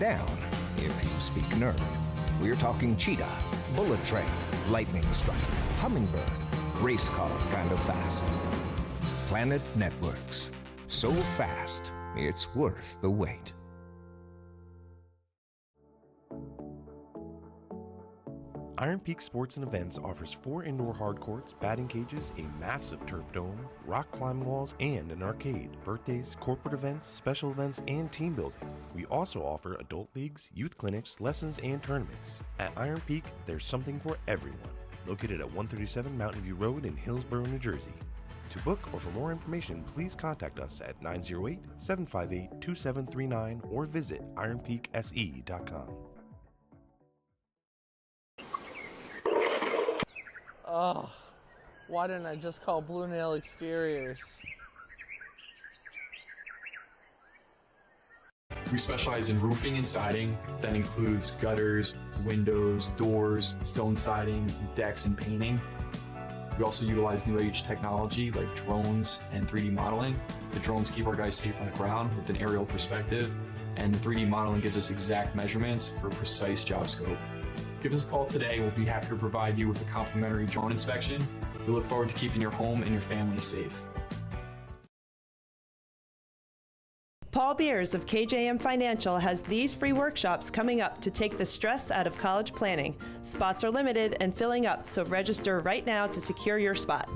down if you speak nerd. We're talking cheetah, bullet train, lightning strike, hummingbird, race car kind of fast. Planet Networks. So fast, it's worth the wait. Iron Peak Sports and Events offers 4 indoor hard courts, batting cages, a massive turf dome, rock climbing walls, and an arcade. Birthdays, corporate events, special events, and team building. We also offer adult leagues, youth clinics, lessons, and tournaments. At Iron Peak, there's something for everyone. Located at 137 Mountain View Road in Hillsborough, New Jersey. To book or for more information, please contact us at 908-758-2739 or visit ironpeakse.com. Oh, why didn't I just call Blue Nail Exteriors? We specialize in roofing and siding. That includes gutters, windows, doors, stone siding, decks, and painting. We also utilize new age technology like drones and 3D modeling. The drones keep our guys safe on the ground with an aerial perspective, and the 3D modeling gives us exact measurements for precise job scope. Give us a call today. We'll be happy to provide you with a complimentary drone inspection. We look forward to keeping your home and your family safe. Paul Beers of KJM Financial has these free workshops coming up to take the stress out of college planning. Spots are limited and filling up, so register right now to secure your spot.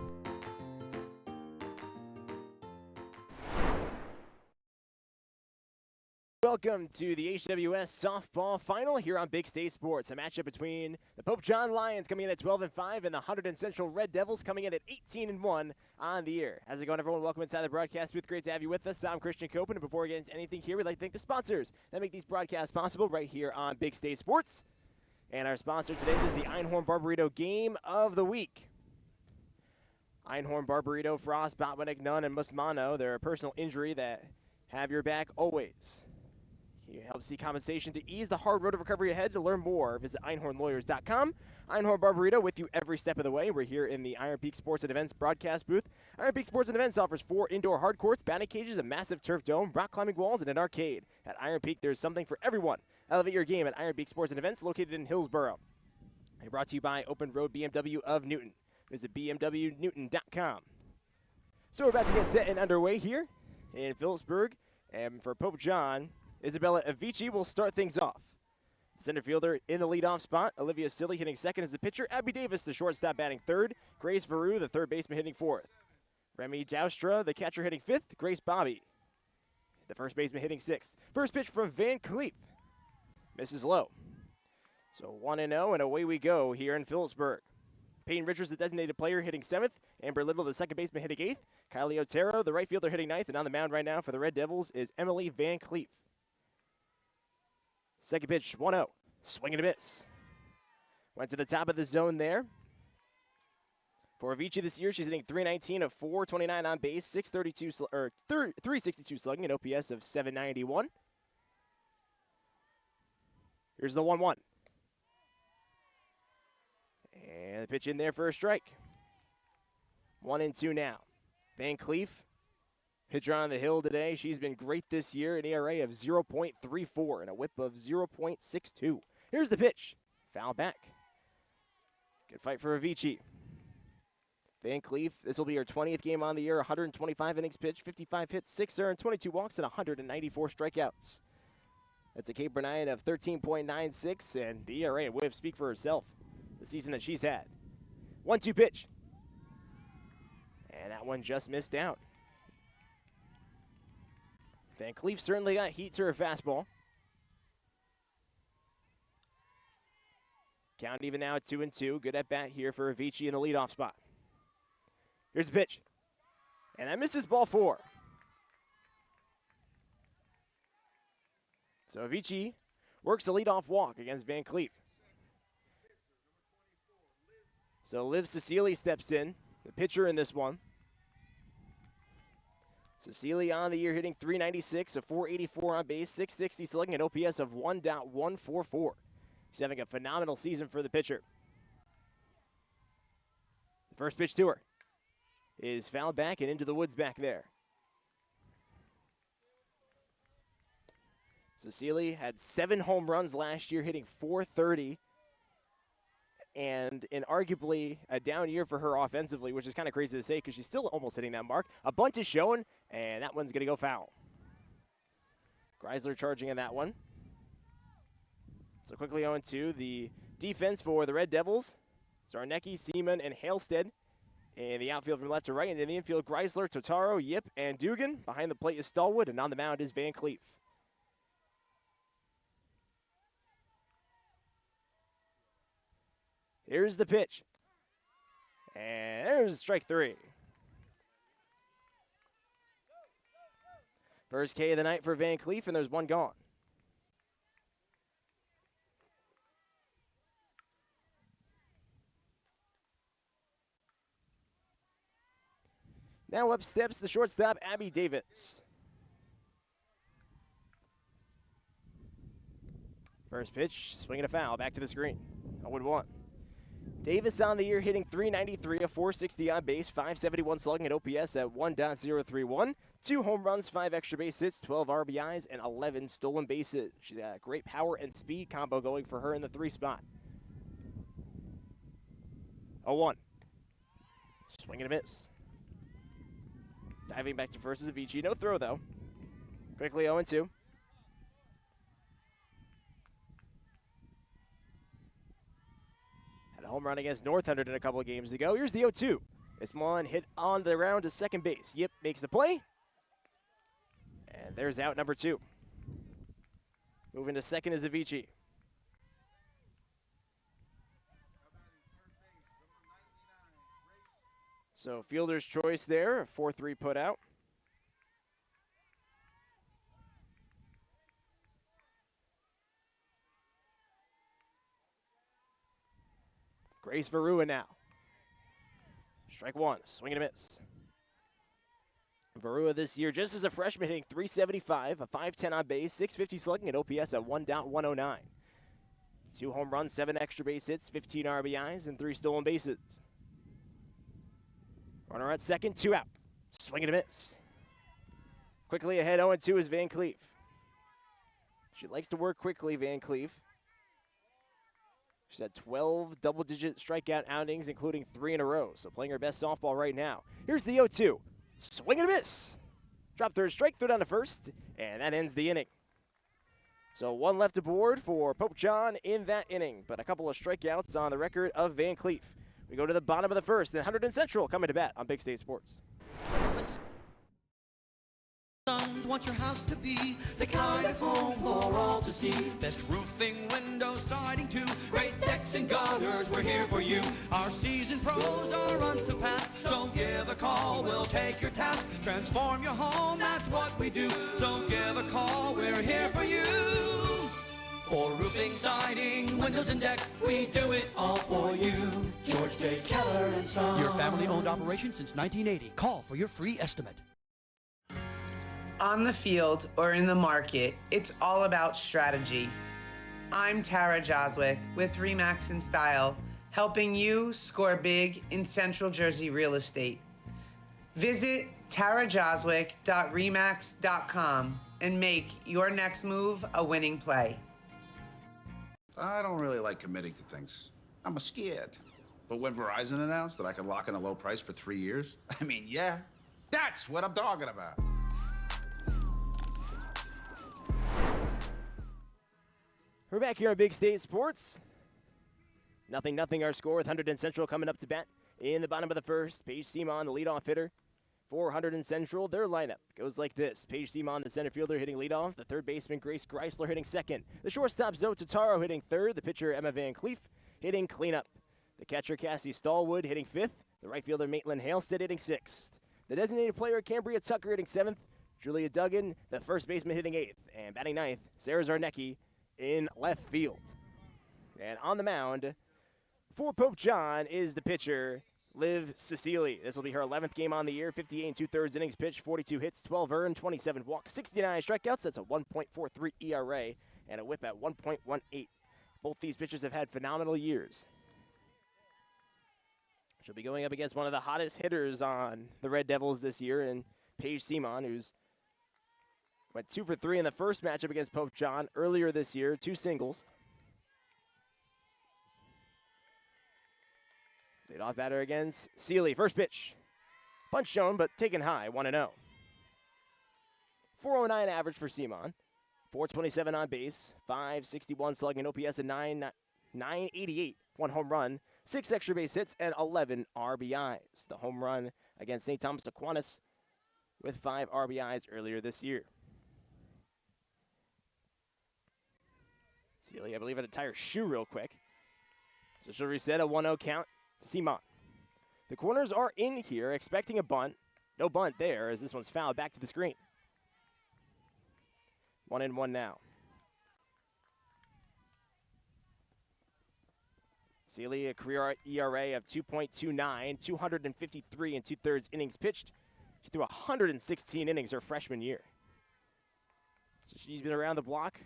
Welcome to the HWS softball final here on Big State Sports. A matchup between the Pope John Lions coming in at 12-5 and the Hunterdon Central Red Devils coming in at 18-1 on the year. How's it going, everyone? Welcome inside the broadcast booth. Great to have you with us. I'm Christian Copen, and before we get into anything here, we'd like to thank the sponsors that make these broadcasts possible right here on Big State Sports. And our sponsor today is the Einhorn Barburrito Game of the Week. Einhorn Barburrito, Frost, Botwinick, Nunn, and Musmano. They're a personal injury that have your back always. He helps see compensation to ease the hard road of recovery ahead. To learn more, visit einhornlawyers.com. Einhorn Barburrito with you every step of the way. We're here in the Iron Peak Sports and Events broadcast booth. Iron Peak Sports and Events offers 4 indoor hard courts, batting cages, a massive turf dome, rock climbing walls, and an arcade. At Iron Peak, there's something for everyone. Elevate your game at Iron Peak Sports and Events, located in Hillsborough. And brought to you by Open Road BMW of Newton. Visit bmwnewton.com. So we're about to get set and underway here in Phillipsburg. And for Pope John, Isabella Avicii will start things off. Center fielder in the leadoff spot. Olivia Silly hitting second as the pitcher. Abby Davis, the shortstop, batting third. Grace Veru, the third baseman, hitting fourth. Remy Joustra, the catcher, hitting fifth. Grace Bobby, the first baseman, hitting sixth. First pitch from Van Cleef. Misses low. So 1-0, and away we go here in Phillipsburg. Peyton Richards, the designated player, hitting seventh. Amber Little, the second baseman, hitting eighth. Kylie Otero, the right fielder, hitting ninth. And on the mound right now for the Red Devils is Emily Van Cleef. Second pitch, 1-0. Swing and a miss. Went to the top of the zone there. For Avicii this year, she's hitting .319 of .429 on base, 362 slugging, an OPS of 791. Here's the 1-1. And the pitch in there for a strike. 1-2 now. Van Cleef, pitcher on the hill today. She's been great this year, an ERA of 0.34 and a whip of 0.62. Here's the pitch. Foul back. Good fight for Avicii. Van Cleef, this will be her 20th game on the year, 125 innings pitched, 55 hits, 6 earned, 22 walks, and 194 strikeouts. That's a K per nine of 13.96, and the ERA and whip speak for herself the season that she's had. 1-2 pitch. And that one just missed out. Van Cleef certainly got heat to her fastball. Count even now at 2-2. Good at bat here for Avicii in the leadoff spot. Here's the pitch. And that misses ball 4. So Avicii works the leadoff walk against Van Cleef. So Liv Cecily steps in, the pitcher in this one. Cecily on the year hitting .396, a .484 on base, 660 slugging, an OPS of 1.144. She's having a phenomenal season for the pitcher. The first pitch to her is fouled back and into the woods back there. Cecily had 7 home runs last year, hitting .430. And in arguably a down year for her offensively, which is kind of crazy to say because she's still almost hitting that mark. A bunt is shown, and that one's going to go foul. Greisler charging in that one. So quickly on to the defense for the Red Devils. Zarnecki, Seaman, and Halstead. In the outfield from left to right, and in the infield, Greisler, Totaro, Yip, and Dugan. Behind the plate is Stallwood, and on the mound is Van Cleef. Here's the pitch. And there's strike 3. First K of the night for Van Cleef, and there's one gone. Now up steps the shortstop, Abby Davis. First pitch, swinging a foul, back to the screen. 0-1. Davis on the year hitting .393, a .460 on base, .571 slugging at OPS at 1.031. 2 home runs, 5 extra base hits, 12 RBIs, and 11 stolen bases. She's got a great power and speed combo going for her in the 3 spot. 0-1. Swing and a miss. Diving back to first is Avicii. No throw, though. Quickly 0-2. Had a home run against North Hunterdon a couple of games ago. Here's the 0-2. This one hit on the round to second base. Yip makes the play. And there's out number 2. Moving to second is Avicii. So fielder's choice there, a 4-3 put out. Grace Varua now. Strike 1, swing and a miss. Varua this year, just as a freshman, hitting .375, a .510 on base, .650 slugging at OPS at 1.109. 2 home runs, 7 extra base hits, 15 RBIs, and 3 stolen bases. Runner at second, 2 out. Swing and a miss. Quickly ahead, 0-2 is Van Cleef. She likes to work quickly, Van Cleef. She's had 12 double-digit strikeout outings, including 3 in a row, so playing her best softball right now. Here's the 0-2. Swing and a miss. Drop third strike, throw down to first, and that ends the inning. So 1 left aboard for Pope John in that inning, but a couple of strikeouts on the record of Van Cleef. We go to the bottom of the first, and Hunterdon Central coming to bat on Big State Sports. Want your house to be the kind of home for all to see. Best roofing, windows, siding too. Great decks and gutters, we're here for you. Our seasoned pros are unsurpassed, so give a call, we'll take your task. Transform your home, that's what we do. So give a call, we're here for you. For roofing, siding, windows and decks, we do it all for you. George J. Keller and Son. Your family-owned operation since 1980. Call for your free estimate. On the field or in the market, it's all about strategy. I'm Tara Joswick with RE/MAX in Style, helping you score big in Central Jersey real estate. Visit tarajoswick.remax.com and make your next move a winning play. I don't really like committing to things. I'm scared. But when Verizon announced that I could lock in a low price for 3 years, I mean, yeah, that's what I'm talking about. We're back here on Big State Sports. 0-0 our score with Hunterdon Central coming up to bat in the bottom of the first. Paige Seamon, the leadoff hitter for Hunterdon Central. Their lineup goes like this. Paige Seamon, the center fielder, hitting leadoff. The third baseman, Grace Greisler, hitting second. The shortstop, Zoe Totaro, hitting third. The pitcher, Emma Van Cleef, hitting cleanup. The catcher, Cassie Stallwood, hitting fifth. The right fielder, Maitland Halstead, hitting sixth. The designated player, Cambria Tucker, hitting seventh. Julia Duggan, the first baseman, hitting eighth. And batting ninth, Sarah Zarnecki, in left field. And on the mound for Pope John is the pitcher, Liv Cecily. This will be her 11th game on the year. 58 2/3 innings pitched, 42 hits, 12 earned, 27 walks, 69 strikeouts. That's a 1.43 ERA and a whip at 1.18. Both these pitchers have had phenomenal years. She'll be going up against one of the hottest hitters on the Red Devils this year, and Paige Seamon, who's Went 2 for 3 in the first matchup against Pope John earlier this year, 2 singles. Leadoff batter against Seeley. First pitch. Punch shown, but taken high, 1-0. 409 average for Simon. 427 on base, 561 slugging, OPS at 988, 1 home run, 6 extra base hits, and 11 RBIs. The home run against St. Thomas Aquinas with 5 RBIs earlier this year. Seeley, I believe, had a tire shoe real quick. So she'll reset a 1-0 count to Simon. The corners are in here, expecting a bunt. No bunt there, as this one's fouled back to the screen. 1-1 now. Seeley, a career ERA of 2.29, 253 and 2/3 innings pitched. She threw 116 innings her freshman year. So she's been around the block,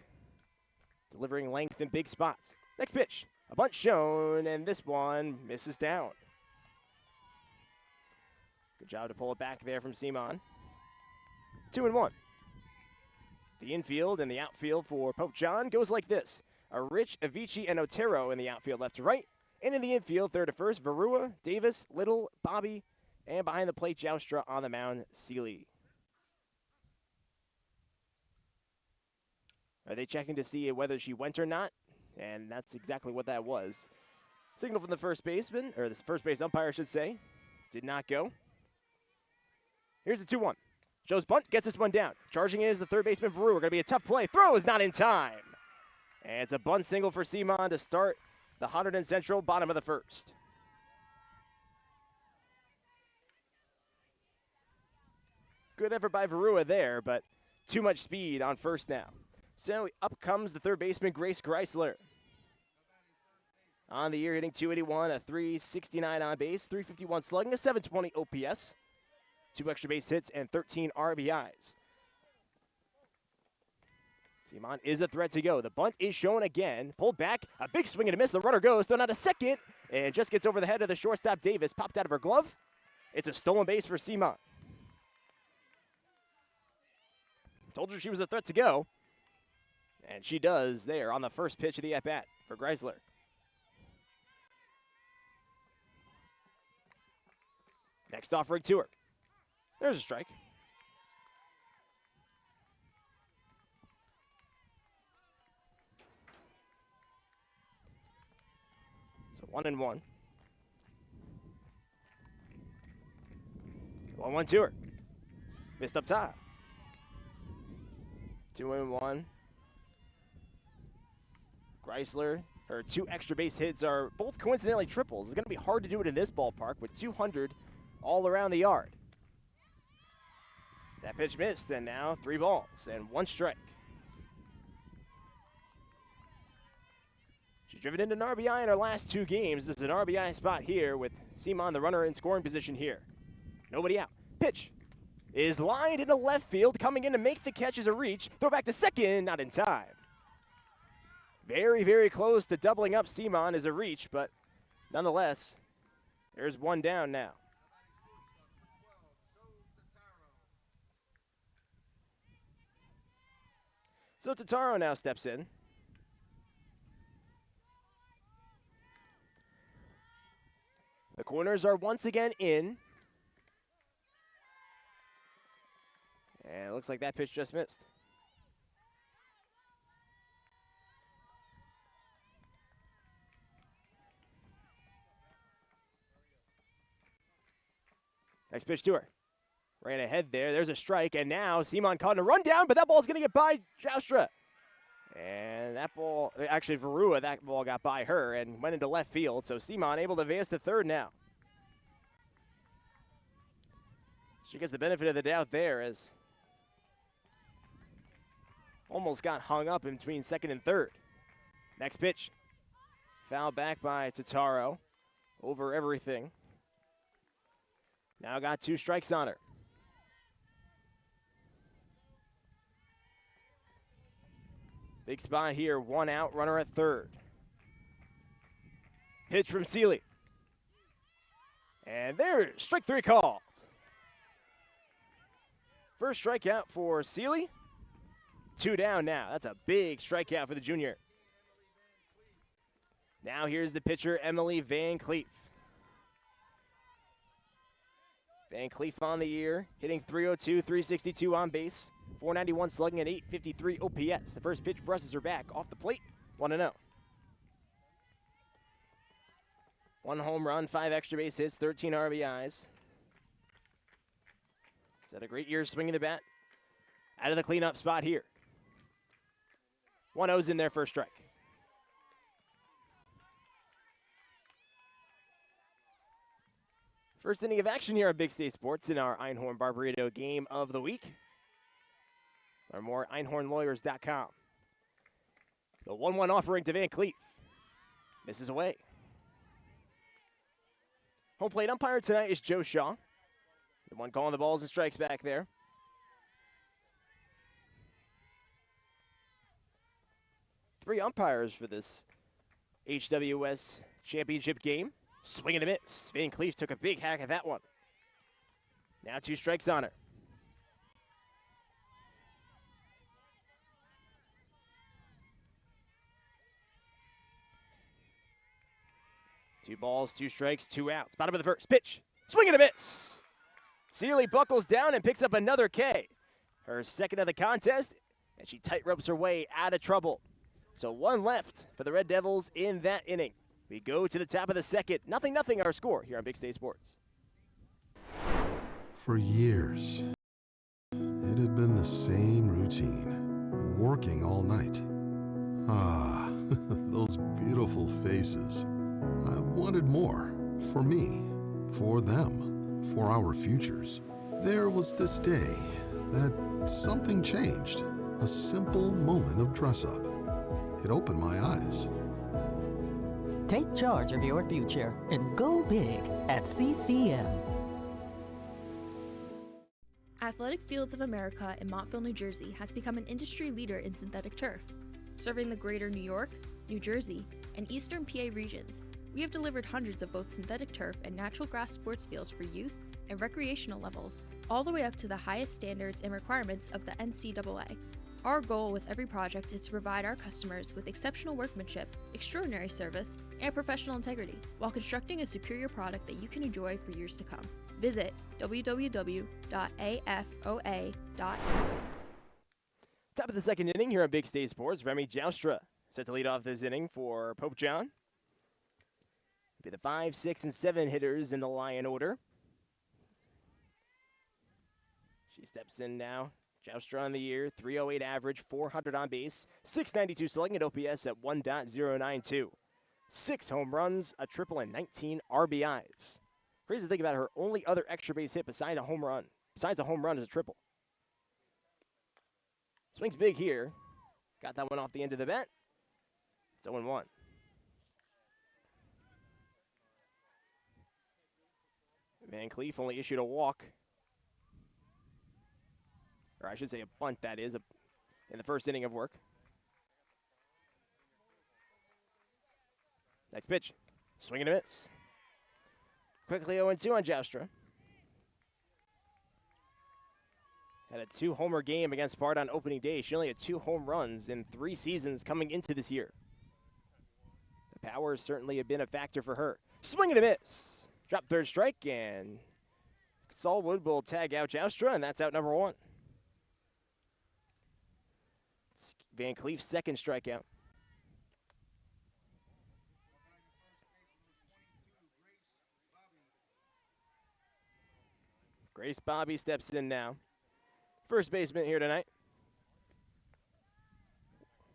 delivering length in big spots. Next pitch, a bunt shown, and this one misses down. Good job to pull it back there from Simon. 2-1. The infield and the outfield for Pope John goes like this. A Rich, Avicii, and Otero in the outfield left to right. And in the infield, third to first, Varua, Davis, Little, Bobby, and behind the plate, Joustra on the mound, Seeley. Are they checking to see whether she went or not? And that's exactly what that was. Signal from the first baseman, or the first base umpire, I should say. Did not go. Here's the 2-1. Shows bunt, gets this one down. Charging in is the third baseman, Varua. Going to be a tough play. Throw is not in time. And it's a bunt single for Simon to start the Hunterdon Central, bottom of the first. Good effort by Varua there, but too much speed on first now. So up comes the third baseman, Grace Greisler. On the year, hitting .281, a .369 on base, .351 slugging, a .720 OPS. 2 extra base hits and 13 RBIs. Simon is a threat to go. The bunt is shown again. Pulled back. A big swing and a miss. The runner goes. Thrown out a second. And just gets over the head of the shortstop, Davis. Popped out of her glove. It's a stolen base for Simon. Told her she was a threat to go. And she does there on the first pitch of the at-bat for Greisler. Next offering to her. There's a strike. So 1-1. 1-1 to her. Missed up top. 2-1. Greisler, her 2 extra base hits are both coincidentally triples. It's going to be hard to do it in this ballpark with 200 all around the yard. That pitch missed, and now 3 balls and 1 strike. She's driven into an RBI in her last 2 games. This is an RBI spot here with Simon, the runner, in scoring position here. Nobody out. Pitch is lined into left field. Coming in to make the catch is a reach. Throw back to second, not in time. Very, very close to doubling up Simon as a reach, but nonetheless, there's 1 down now. So Totaro now steps in. The corners are once again in. And it looks like that pitch just missed. Next pitch to her. Ran ahead there. There's a strike, and now Simon caught in a rundown, but that ball's going to get by Joustra. And that ball, actually Varua, that ball got by her and went into left field. So Simon able to advance to third now. She gets the benefit of the doubt there as almost got hung up in between second and third. Next pitch. Foul back by Totaro over everything. Now got 2 strikes on her. Big spot here, 1 out, runner at third. Pitch from Seeley. And there's strike 3 called. First strikeout for Seeley. 2 down now. That's a big strikeout for the junior. Now here's the pitcher, Emily Van Cleef. Van Cleef on the year, hitting .302, .362 on base, .491 slugging, and .853 OPS. The first pitch brushes her back off the plate, 1-0. 1 home run, 5 extra base hits, 13 RBIs. He's had a great year swinging the bat out of the cleanup spot here. 1-0's in there for a strike. First inning of action here on Big State Sports in our Einhorn Barbarito Game of the Week. Learn more at einhornlawyers.com. The 1-1 offering to Van Cleef. Misses away. Home plate umpire tonight is Joe Shaw. The one calling the balls and strikes back there. Three umpires for this HWS championship game. Swing and a miss. Van Cleef took a big hack at that one. Now 2 strikes on her. Two balls, 2 strikes, 2 outs. Bottom of the first. Pitch. Swing and a miss. Seeley buckles down and picks up another K. Her second of the contest, and she tight ropes her way out of trouble. So 1 left for the Red Devils in that inning. We go to the top of the second. 0-0 our score here on Big State Sports. For years, it had been the same routine, working all night. Ah, those beautiful faces. I wanted more, for me, for them, for our futures. There was this day that something changed, a simple moment of dress-up. It opened my eyes. Take charge of your future and go big at CCM. Athletic Fields of America in Montville, New Jersey has become an industry leader in synthetic turf. Serving the greater New York, New Jersey, and eastern PA regions, we have delivered hundreds of both synthetic turf and natural grass sports fields for youth and recreational levels, all the way up to the highest standards and requirements of the NCAA. Our goal with every project is to provide our customers with exceptional workmanship, extraordinary service, and professional integrity, while constructing a superior product that you can enjoy for years to come. Visit www.afoa.us. Top of the second inning here on Big State Sports. Remy Joustra set to lead off this inning for Pope John. Be the 5, 6, and 7 hitters in the Lion order. She steps in now. Joustra on the year, .308 average, 400 on base, .692 slugging at OPS at 1.092. 6 home runs, a triple, and 19 RBIs. Crazy to think about her only other extra base hit besides a home run is a triple. Swings big here. Got that one off the end of the bat. It's 0-1. Van Cleef only issued a walk. Or I should say a bunt, that is, in the first inning of work. Next pitch. Swing and a miss. Quickly 0-2 on Joustra. Had a 2-homer game against Sparta on opening day. She only had 2 home runs in 3 seasons coming into this year. The power certainly have been a factor for her. Swing and a miss. Drop third strike, and Saulwood will tag out Joustra, and that's out number 1. It's Van Cleef's second strikeout. Grace Bobby steps in now. First baseman here tonight.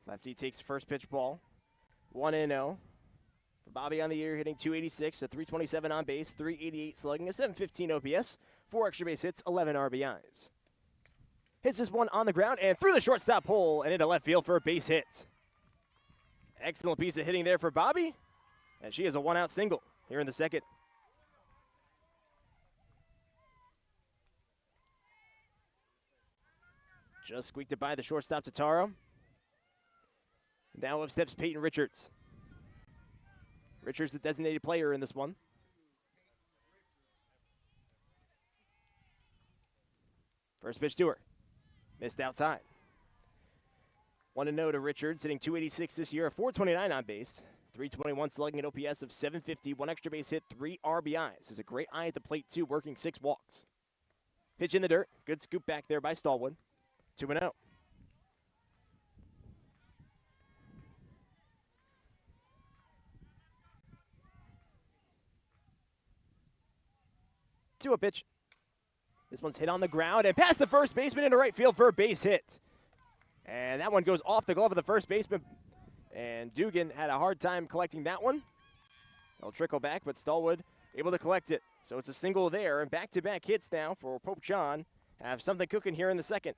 Lefty takes first pitch ball. 1-0. For Bobby on the year, hitting .286, a .327 on base, .388 slugging, a .715 OPS, 4 extra base hits, 11 RBIs. Hits this one on the ground and through the shortstop hole and into left field for a base hit. Excellent piece of hitting there for Bobby, and she has a 1-out single here in the second. Just squeaked it by the shortstop, Tataro. Now up steps Peyton Richards. Richards, the designated player in this one. First pitch to her. Missed outside. 1-0 to Richards, hitting .286 this year, a .429 on base, .321 slugging, an OPS of .750, 1 extra base hit, 3 RBIs. Has a great eye at the plate, too, working 6 walks. Pitch in the dirt. Good scoop back there by Stallwood. 2-0. A pitch. This one's hit on the ground and past the first baseman into right field for a base hit. And that one goes off the glove of the first baseman. And Dugan had a hard time collecting that one. It'll trickle back, but Stallwood able to collect it. So it's a single there, and back-to-back hits now for Pope John. Have something cooking here in the second.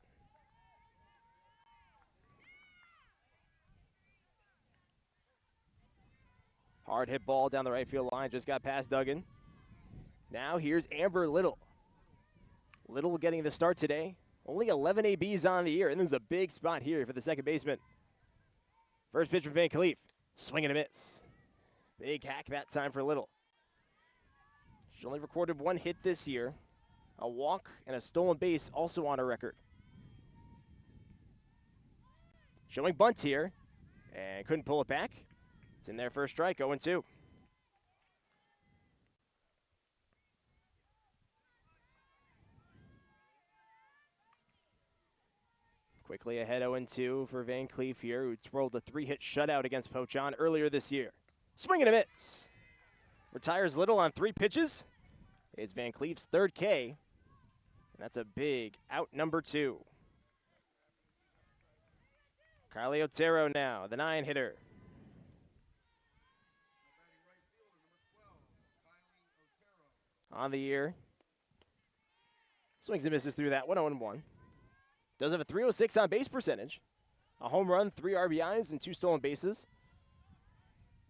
Hard hit ball down the right field line, just got past Duggan. Now here's Amber Little. Little getting the start today. Only 11 ABs on the year, and this is a big spot here for the second baseman. First pitch from Van Cleef. Swing and a miss. Big hack that time for Little. She only recorded 1 hit this year. A walk and a stolen base also on her record. Showing bunt here, and couldn't pull it back. It's in there for a strike, 0-2. Quickly ahead 0-2 for Van Cleef here, who twirled a 3-hit shutout against Pope John earlier this year. Swing and a miss. Retires Little on 3 pitches. It's Van Cleef's 3rd K. And that's a big out number 2. Kylie Otero now, the 9-hitter. On the year. Swings and misses through that one, 0-1. Does have a .306 on base percentage. A home run, 3 RBIs, and 2 stolen bases.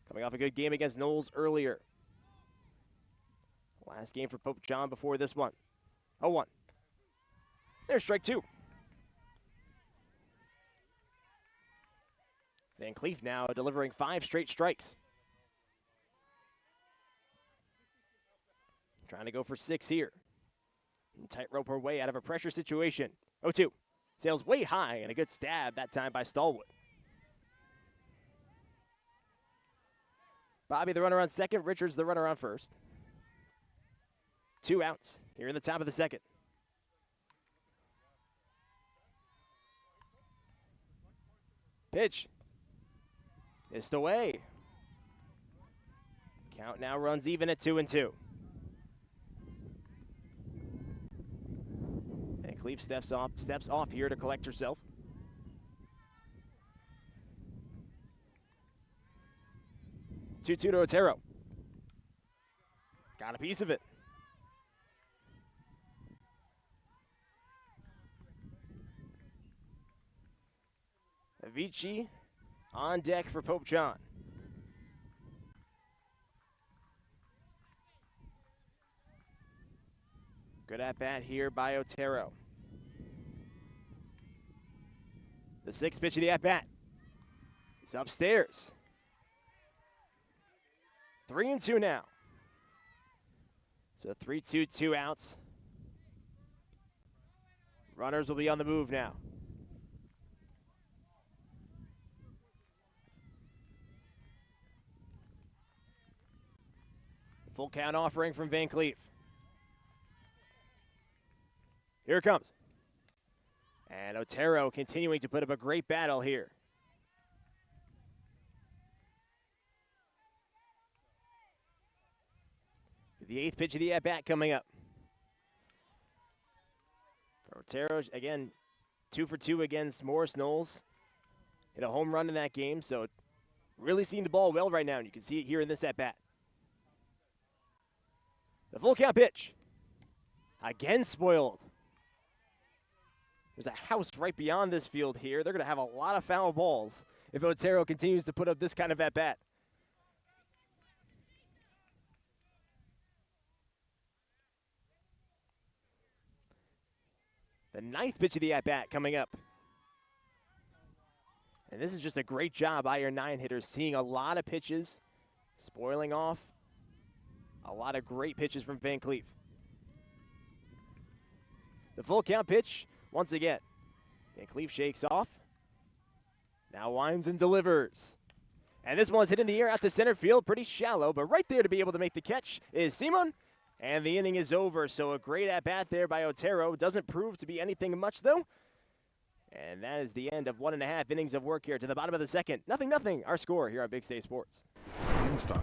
Coming off a good game against Knowles earlier. Last game for Pope John before this one. 0-1. There's strike 2. Van Cleef now delivering 5 straight strikes. Trying to go for 6 here. And tightrope her way out of a pressure situation. 0-2. Sails way high and a good stab that time by Stallwood. Bobby the runner on second, Richards the runner on first. 2 outs here in the top of the second. Pitch. Missed away. Count now runs even at 2-2. And Cleef steps off here to collect herself. Two to Otero. Got a piece of it. Avicii on deck for Pope John. Good at bat here by Otero. The 6th pitch of the at bat is upstairs. 3-2 now. So 3-2, 2 outs. Runners will be on the move now. Full count offering from Van Cleef. Here it comes. And Otero continuing to put up a great battle here. The 8th pitch of the at-bat coming up. For Otero, again, 2 for 2 against Morris Knowles. Hit a home run in that game, so really seeing the ball well right now, and you can see it here in this at-bat. The full count pitch. Again spoiled. There's a house right beyond this field here. They're going to have a lot of foul balls if Otero continues to put up this kind of at-bat. The 9th pitch of the at-bat coming up. And this is just a great job by your 9-hitters, seeing a lot of pitches, spoiling off. A lot of great pitches from Van Cleef. The full count pitch, once again. Van Cleef shakes off. Now winds and delivers. And this one's hit in the air out to center field, pretty shallow, but right there to be able to make the catch is Simon. And the inning is over, so a great at-bat there by Otero. Doesn't prove to be anything much, though. And that is the end of 1.5 innings of work here to the bottom of the second. 0-0, our score here on Big State Sports. InStock.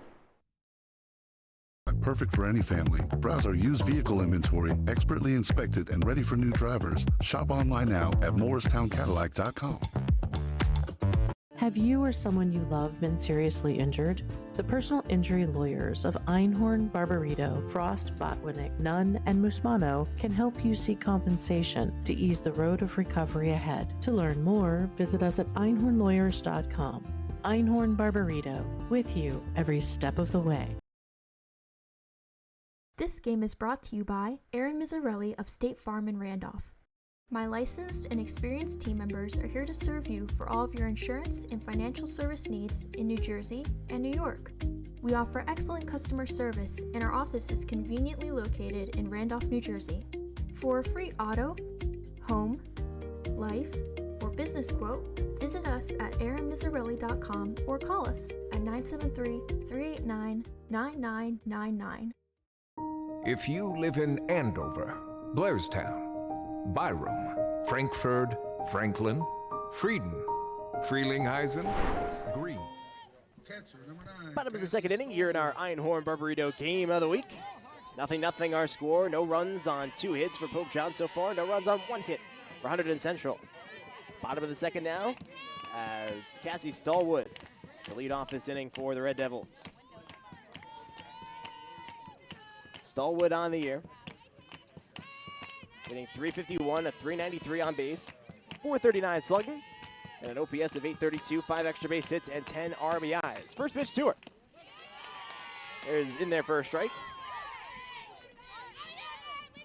Perfect for any family. Browse our used vehicle inventory, expertly inspected and ready for new drivers. Shop online now at MorristownCadillac.com. Have you or someone you love been seriously injured? The personal injury lawyers of Einhorn, Barbarito, Frost, Botwinick, Nunn, and Musmano can help you seek compensation to ease the road of recovery ahead. To learn more, visit us at einhornlawyers.com. Einhorn Barbarito, with you every step of the way. This game is brought to you by Aaron Mizzarelli of State Farm in Randolph. My licensed and experienced team members are here to serve you for all of your insurance and financial service needs in New Jersey and New York. We offer excellent customer service, and our office is conveniently located in Randolph, New Jersey. For a free auto, home, life, or business quote, visit us at aaronmizzarelli.com or call us at 973-389-9999. If you live in Andover, Blairstown, Byram, Frankfurt, Franklin, Frieden, Frelinghuysen, Green. Bottom of the second inning here in our Einhorn Barbarito game of the week. 0-0 our score. No runs on 2 hits for Pope John so far. No runs on 1 hit for Hunterdon Central. Bottom of the second now as Cassie Stallwood to lead off this inning for the Red Devils. Stallwood on the year. Hitting .351, a .393 on base, .439 slugging, and an OPS of .832, 5 extra base hits, and 10 RBIs. First pitch to her. There's in there for a strike.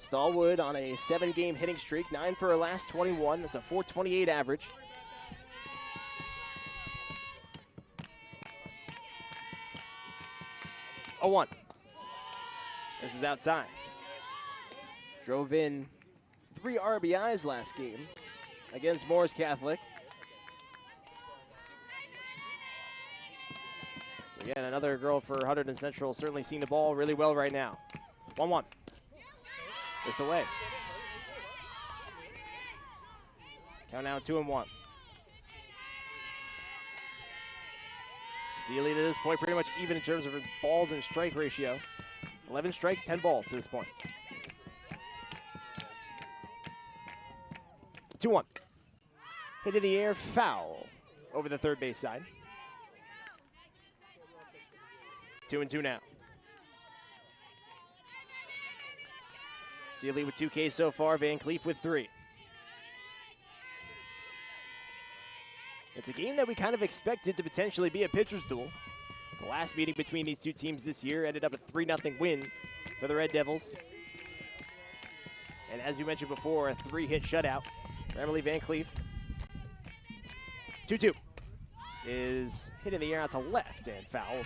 Stallwood on a 7-game hitting streak, 9 for her last 21. That's a .428 average. A 1. This is outside. Drove in 3 RBIs last game against Morris Catholic. So again, another girl for Hunterdon Central, certainly seeing the ball really well right now. 1-1. Missed away. Count now 2-1. Sealy to this point pretty much even in terms of her balls and strike ratio. 11 strikes, 10 balls to this point. 2-1. Hit in the air, foul over the third base side. 2-2 now. Sealy with 2 Ks so far, Van Cleef with 3. It's a game that we kind of expected to potentially be a pitcher's duel. The last meeting between these two teams this year ended up a 3-0 win for the Red Devils. And as you mentioned before, a 3-hit shutout for Emily Van Cleef. 2-2 is hit in the air out to left and foul.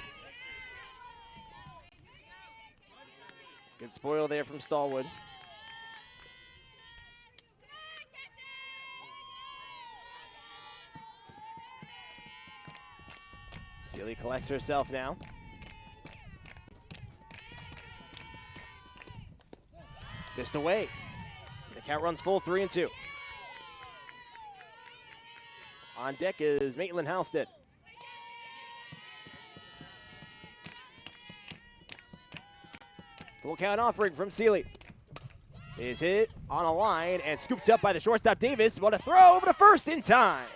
Good spoil there from Stallwood. Sealy collects herself now. Missed away. The count runs full, 3-2. On deck is Maitland Halstead. Full count offering from Sealy. Is hit on a line and scooped up by the shortstop Davis. What a throw over to first in time.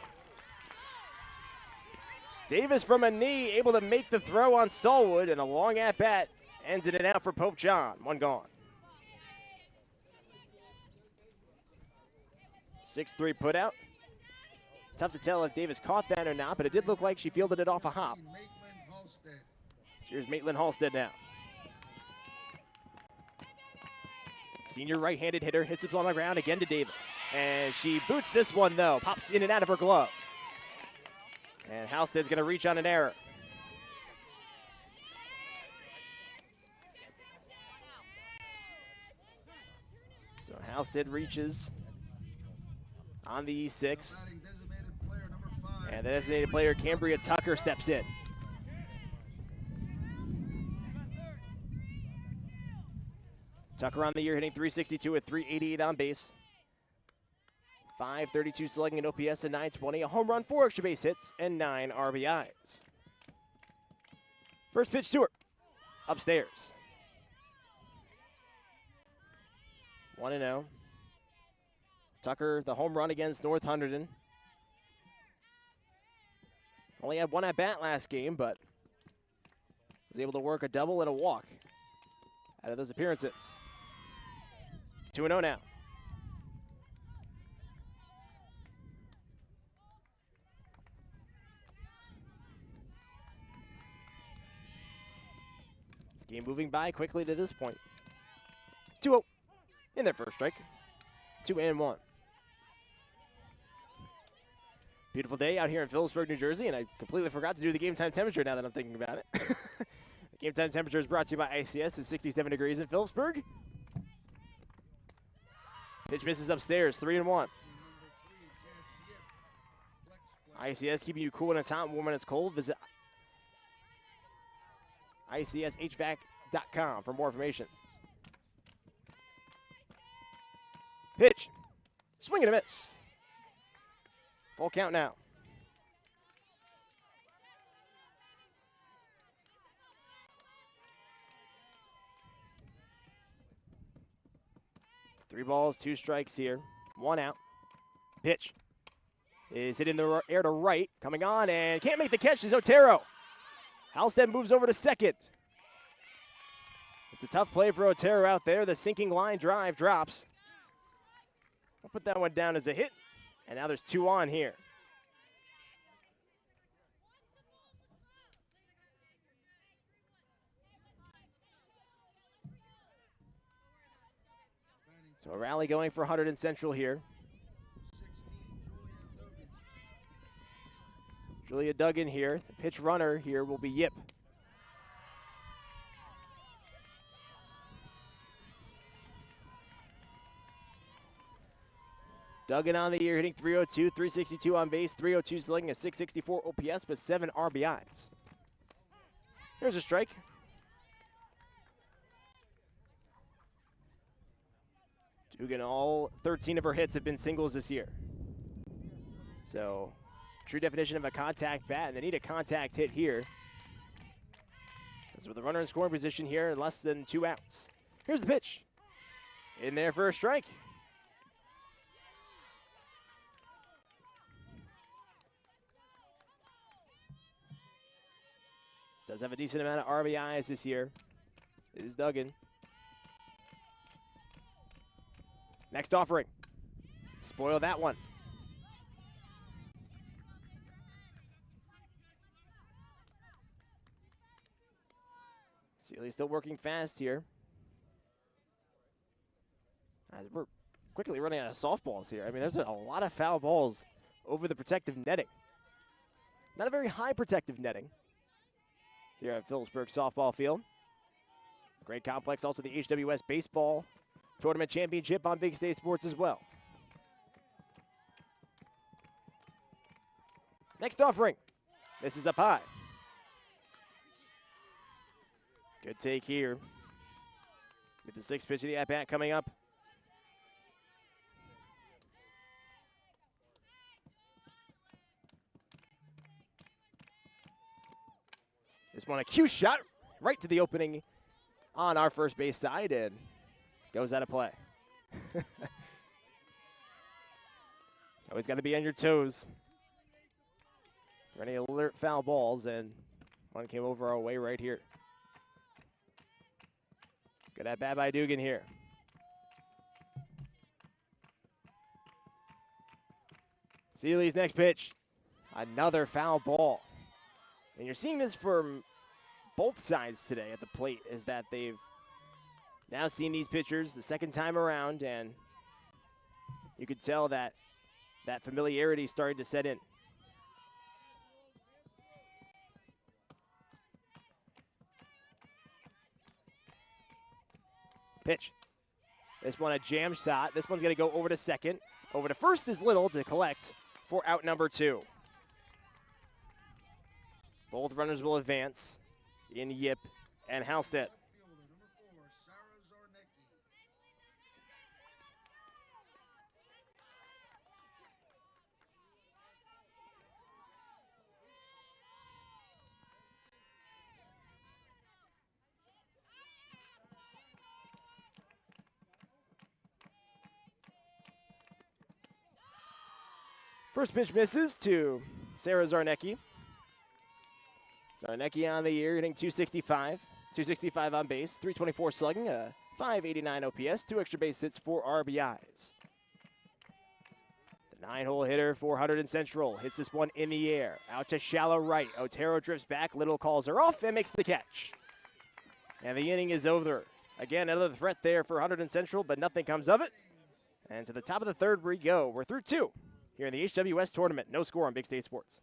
Davis from a knee able to make the throw on Stallwood, and a long at-bat ends it out for Pope John. 1 gone. 6-3 put out. Tough to tell if Davis caught that or not, but it did look like she fielded it off a hop. Here's Maitland Halstead now. Senior right-handed hitter hits it on the ground again to Davis. And she boots this one, though. Pops in and out of her glove. And Halstead's going to reach on an error. So Halstead reaches on the E6. And the designated player, Cambria Tucker, steps in. Tucker on the year hitting .362 with .388 on base. .532 slugging, an OPS and .920, a home run, 4 extra base hits, and 9 RBIs. First pitch to her, upstairs. 1-0. Tucker, the home run against North Hunterdon. Only had 1 at bat last game, but was able to work a double and a walk out of those appearances. 2-0 now. This game moving by quickly to this point. 2-0 in their first strike. 2-1. Beautiful day out here in Phillipsburg, New Jersey, and I completely forgot to do the game time temperature now that I'm thinking about it. The game time temperature is brought to you by ICS. It's 67 degrees in Phillipsburg. Pitch misses upstairs, 3-1. ICS keeping you cool when it's hot and warm when it's cold. Visit ICSHVAC.com for more information. Pitch. Swing and a miss. Full count now. Three balls, 2 strikes here. 1 out. Pitch is hit in the air to right. Coming on and can't make the catch is Otero. Halstead moves over to second. It's a tough play for Otero out there. The sinking line drive drops. I'll put that one down as a hit. And now there's 2 on here. So a rally going for Hunterdon Central here. Julia Duggan here. The pitch runner here will be Yip. Duggan on the year hitting .302, .362 on base, .302 slugging, a .664 OPS with 7 RBIs. Here's a strike. Dugan, all 13 of her hits have been singles this year. So, true definition of a contact bat, and they need a contact hit here. As with the runner in scoring position here, less than 2 outs. Here's the pitch. In there for a strike. Does have a decent amount of RBIs this year. This is Duggan. Next offering. Spoil that one. Seeley still working fast here. We're quickly running out of softballs here. I mean, there's a lot of foul balls over the protective netting. Not a very high protective netting here at Phillipsburg Softball Field. Great complex, also the HWS Baseball Tournament Championship on Big State Sports as well. Next offering. This is up high. Good take here. With the 6th pitch of the at-bat coming up. This one a cue shot right to the opening on our first base side and goes out of play. Always got to be on your toes for any alert foul balls, and one came over our way right here. Good at bat by Dugan here. Seeley's next pitch. Another foul ball. And you're seeing this from both sides today at the plate, is that they've now seen these pitchers the second time around, and you could tell that that familiarity started to set in. Pitch. This one a jam shot. This one's going to go over to second. Over to first is Little to collect for out number 2. Both runners will advance in Yip and Halstead. First pitch misses to Sarah Zarnecki. Zarnecki on the year hitting 265. 265 on base, 324 slugging, a 589 OPS, 2 extra base hits, 4 RBIs. The 9-hole hitter for Hunterdon Central hits this one in the air. Out to shallow right. Otero drifts back. Little calls her off and makes the catch. And the inning is over. Again, another threat there for Hunterdon Central, but nothing comes of it. And to the top of the third we go. We're through 2 here in the HWS tournament. No score on Big State Sports.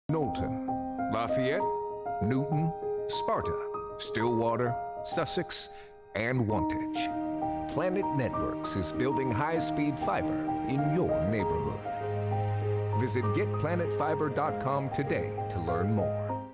Knowlton, Lafayette, Newton, Sparta, Stillwater, Sussex, and Wantage. Planet Networks is building high-speed fiber in your neighborhood. Visit getplanetfiber.com today to learn more.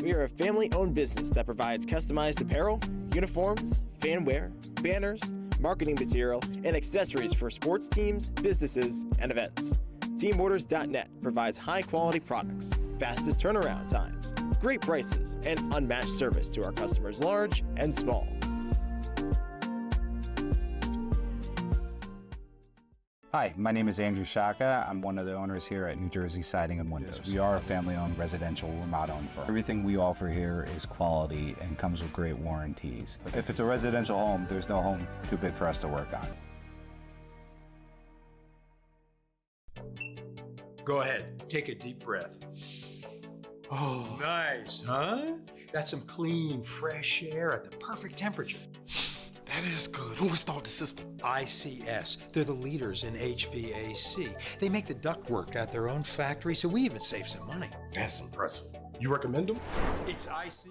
We are a family-owned business that provides customized apparel, uniforms, fanwear, banners, marketing material, and accessories for sports teams, businesses, and events. Teamorders.net provides high-quality products, fastest turnaround times, great prices, and unmatched service to our customers large and small. Hi, my name is Andrew Shaka. I'm one of the owners here at New Jersey Siding and Windows. We are a family-owned residential remodel firm. Everything we offer here is quality and comes with great warranties. If it's a residential home, there's no home too big for us to work on. Go ahead, take a deep breath. Oh, nice, huh? That's some clean, fresh air at the perfect temperature. That is good. Who installed the system? ICS. They're the leaders in HVAC. They make the ductwork at their own factory, so we even save some money. That's impressive. You recommend them? It's ICS.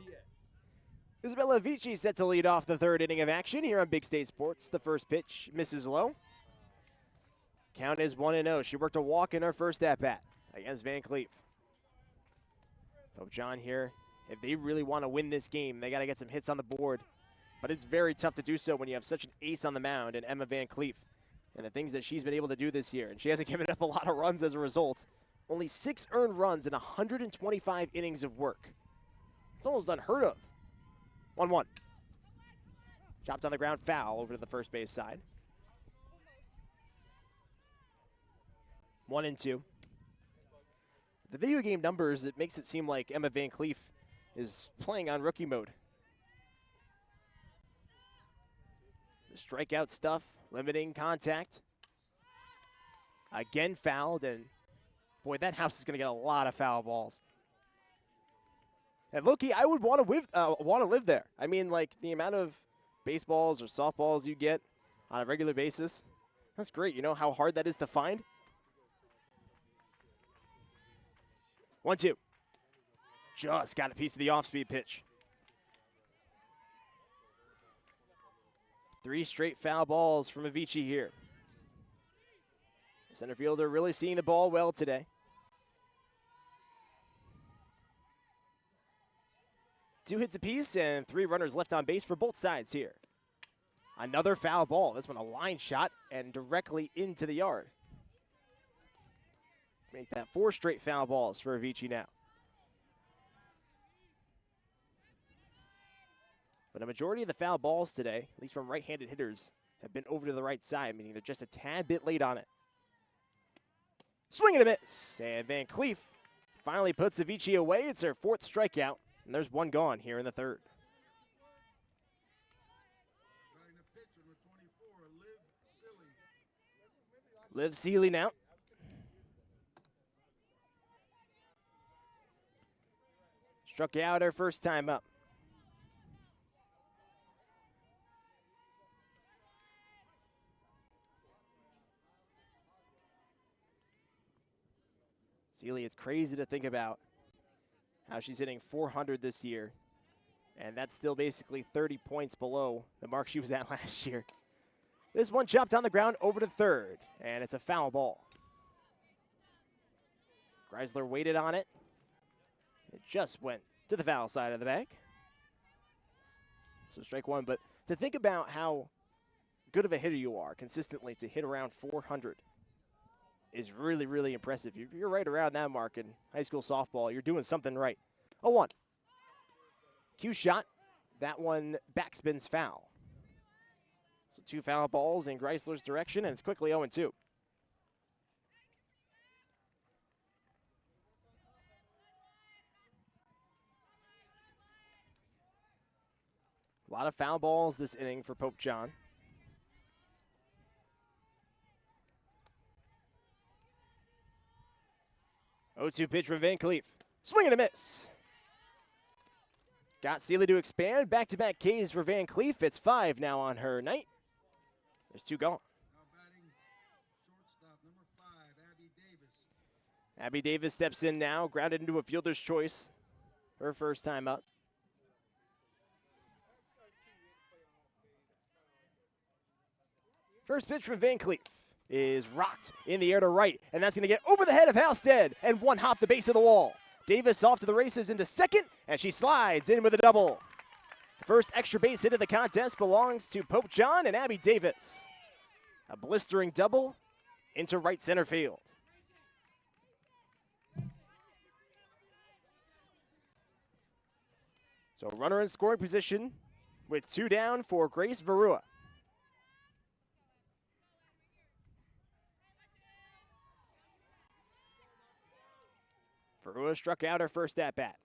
Isabella Vici set to lead off the third inning of action here on Big State Sports. The first pitch misses low. Count is 1-0. She worked a walk in her first at-bat against Van Cleef. Pope John here, if they really want to win this game, they got to get some hits on the board. But it's very tough to do so when you have such an ace on the mound in Emma Van Cleef and the things that she's been able to do this year. And she hasn't given up a lot of runs as a result. Only 6 earned runs in 125 innings of work. It's almost unheard of. 1-1. Chopped on the ground, foul over to the first base side. 1-2. The video game numbers, it makes it seem like Emma Van Cleef is playing on rookie mode. The strikeout stuff, limiting contact. Again fouled, and boy, that house is going to get a lot of foul balls. And low-key, I would want to live there. I mean, like, the amount of baseballs or softballs you get on a regular basis, that's great. You know how hard that is to find? 1-2. Just got a piece of the off-speed pitch. 3 straight foul balls from Avicii here. The center fielder really seeing the ball well today. 2 hits apiece and 3 runners left on base for both sides here. Another foul ball. This one a line shot and directly into the yard. Make that 4 straight foul balls for Avicii now. But a majority of the foul balls today, at least from right-handed hitters, have been over to the right side, meaning they're just a tad bit late on it. Swing and a miss. And Van Cleef finally puts Avicii away. It's her 4th strikeout, and there's 1 gone here in the 3rd. Liv Seeley now. Struck out her first time up. Seeley, it's crazy to think about how she's hitting .400 this year. And that's still basically 30 points below the mark she was at last year. This one chopped on the ground over to third, and it's a foul ball. Greisler waited on it. It just went to the foul side of the bag. So strike one, but to think about how good of a hitter you are consistently to hit around 400 is really, really impressive. If you're right around that mark in high school softball, you're doing something right. 0-1. Cue shot. That one backspins foul. So 2 foul balls in Greisler's direction, and it's quickly 0-2. A lot of foul balls this inning for Pope John. 0-2 pitch from Van Cleef. Swing and a miss. Got Seeley to expand. Back-to-back Ks for Van Cleef. It's 5 now on her night. There's 2 gone. Abby Davis steps in now, grounded into a fielder's choice. Her first time up. First pitch from Van Cleef is rocked in the air to right, and that's going to get over the head of Halstead and one hop the base of the wall. Davis off to the races into second, and she slides in with a double. First extra base hit of the contest belongs to Pope John and Abby Davis. A blistering double into right center field. So runner in scoring position with 2 down for Grace Verua. Verua struck out her first at-bat.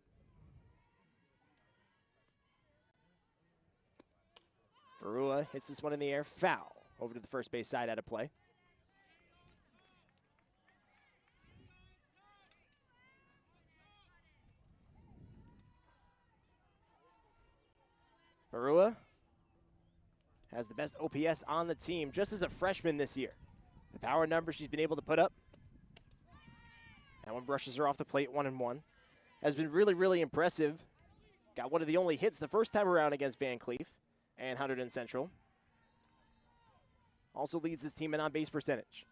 Verua hits this one in the air, foul. Over to the first base side out of play. Verua has the best OPS on the team just as a freshman this year. The power number she's been able to put up. That one brushes her off the plate, 1-1. Has been really, really impressive. Got one of the only hits the first time around against Van Cleef and Hunterdon Central. Also leads this team in on-base percentage.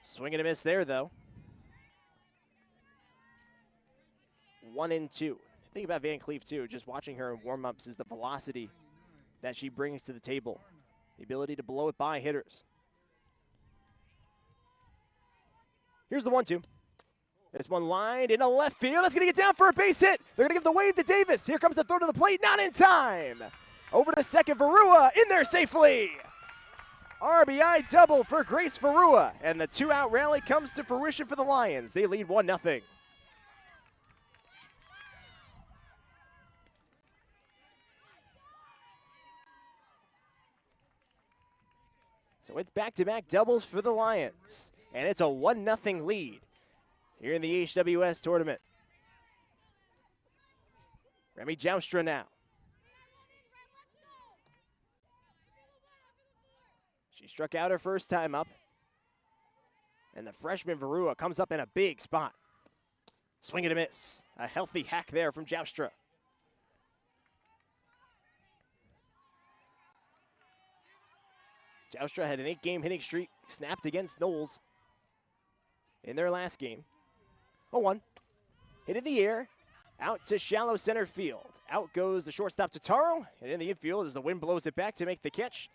Swing and a miss there, though. 1-2. Think about Van Cleef, too. Just watching her in warm-ups is the velocity that she brings to the table. The ability to blow it by hitters. Here's the 1-2. This one lined into left field. That's going to get down for a base hit. They're going to give the wave to Davis. Here comes the throw to the plate. Not in time. Over to second, Verua in there safely. RBI double for Grace Verua. And the 2-out rally comes to fruition for the Lions. They lead 1-0. So it's back-to-back doubles for the Lions. And it's a 1-0 lead here in the HWS tournament. Remy Joustra now. She struck out her first time up. And the freshman Verua comes up in a big spot. Swing and a miss. A healthy hack there from Joustra. Joustra had an 8-game hitting streak snapped against Knowles in their last game. 0-1. Hit in the air. Out to shallow center field. Out goes the shortstop Totaro. And in the infield as the wind blows it back to make the catch.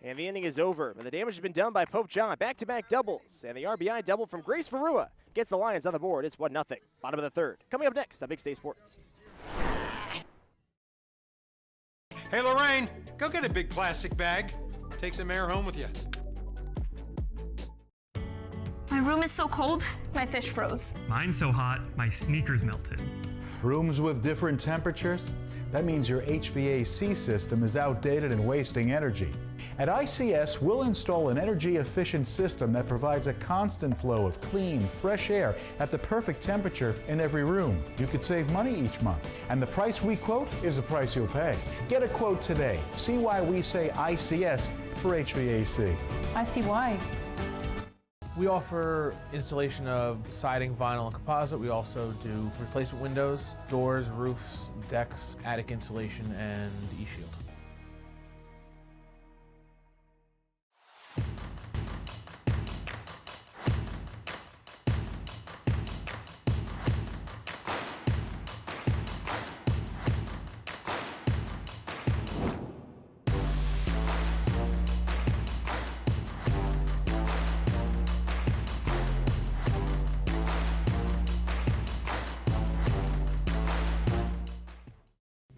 And the inning is over. But the damage has been done by Pope John. Back-to-back doubles. And the RBI double from Grace Verua gets the Lions on the board. It's 1-0. Bottom of the third. Coming up next on Big State Sports. Hey, Lorraine, go get a big plastic bag. Take some air home with you. My room is so cold, my fish froze. Mine's so hot, my sneakers melted. Rooms with different temperatures? That means your HVAC system is outdated and wasting energy. At ICS, we'll install an energy-efficient system that provides a constant flow of clean, fresh air at the perfect temperature in every room. You could save money each month, and the price we quote is the price you'll pay. Get a quote today. See why we say ICS for HVAC. I see why. We offer installation of siding, vinyl, and composite. We also do replacement windows, doors, roofs, decks, attic insulation, and e-shield.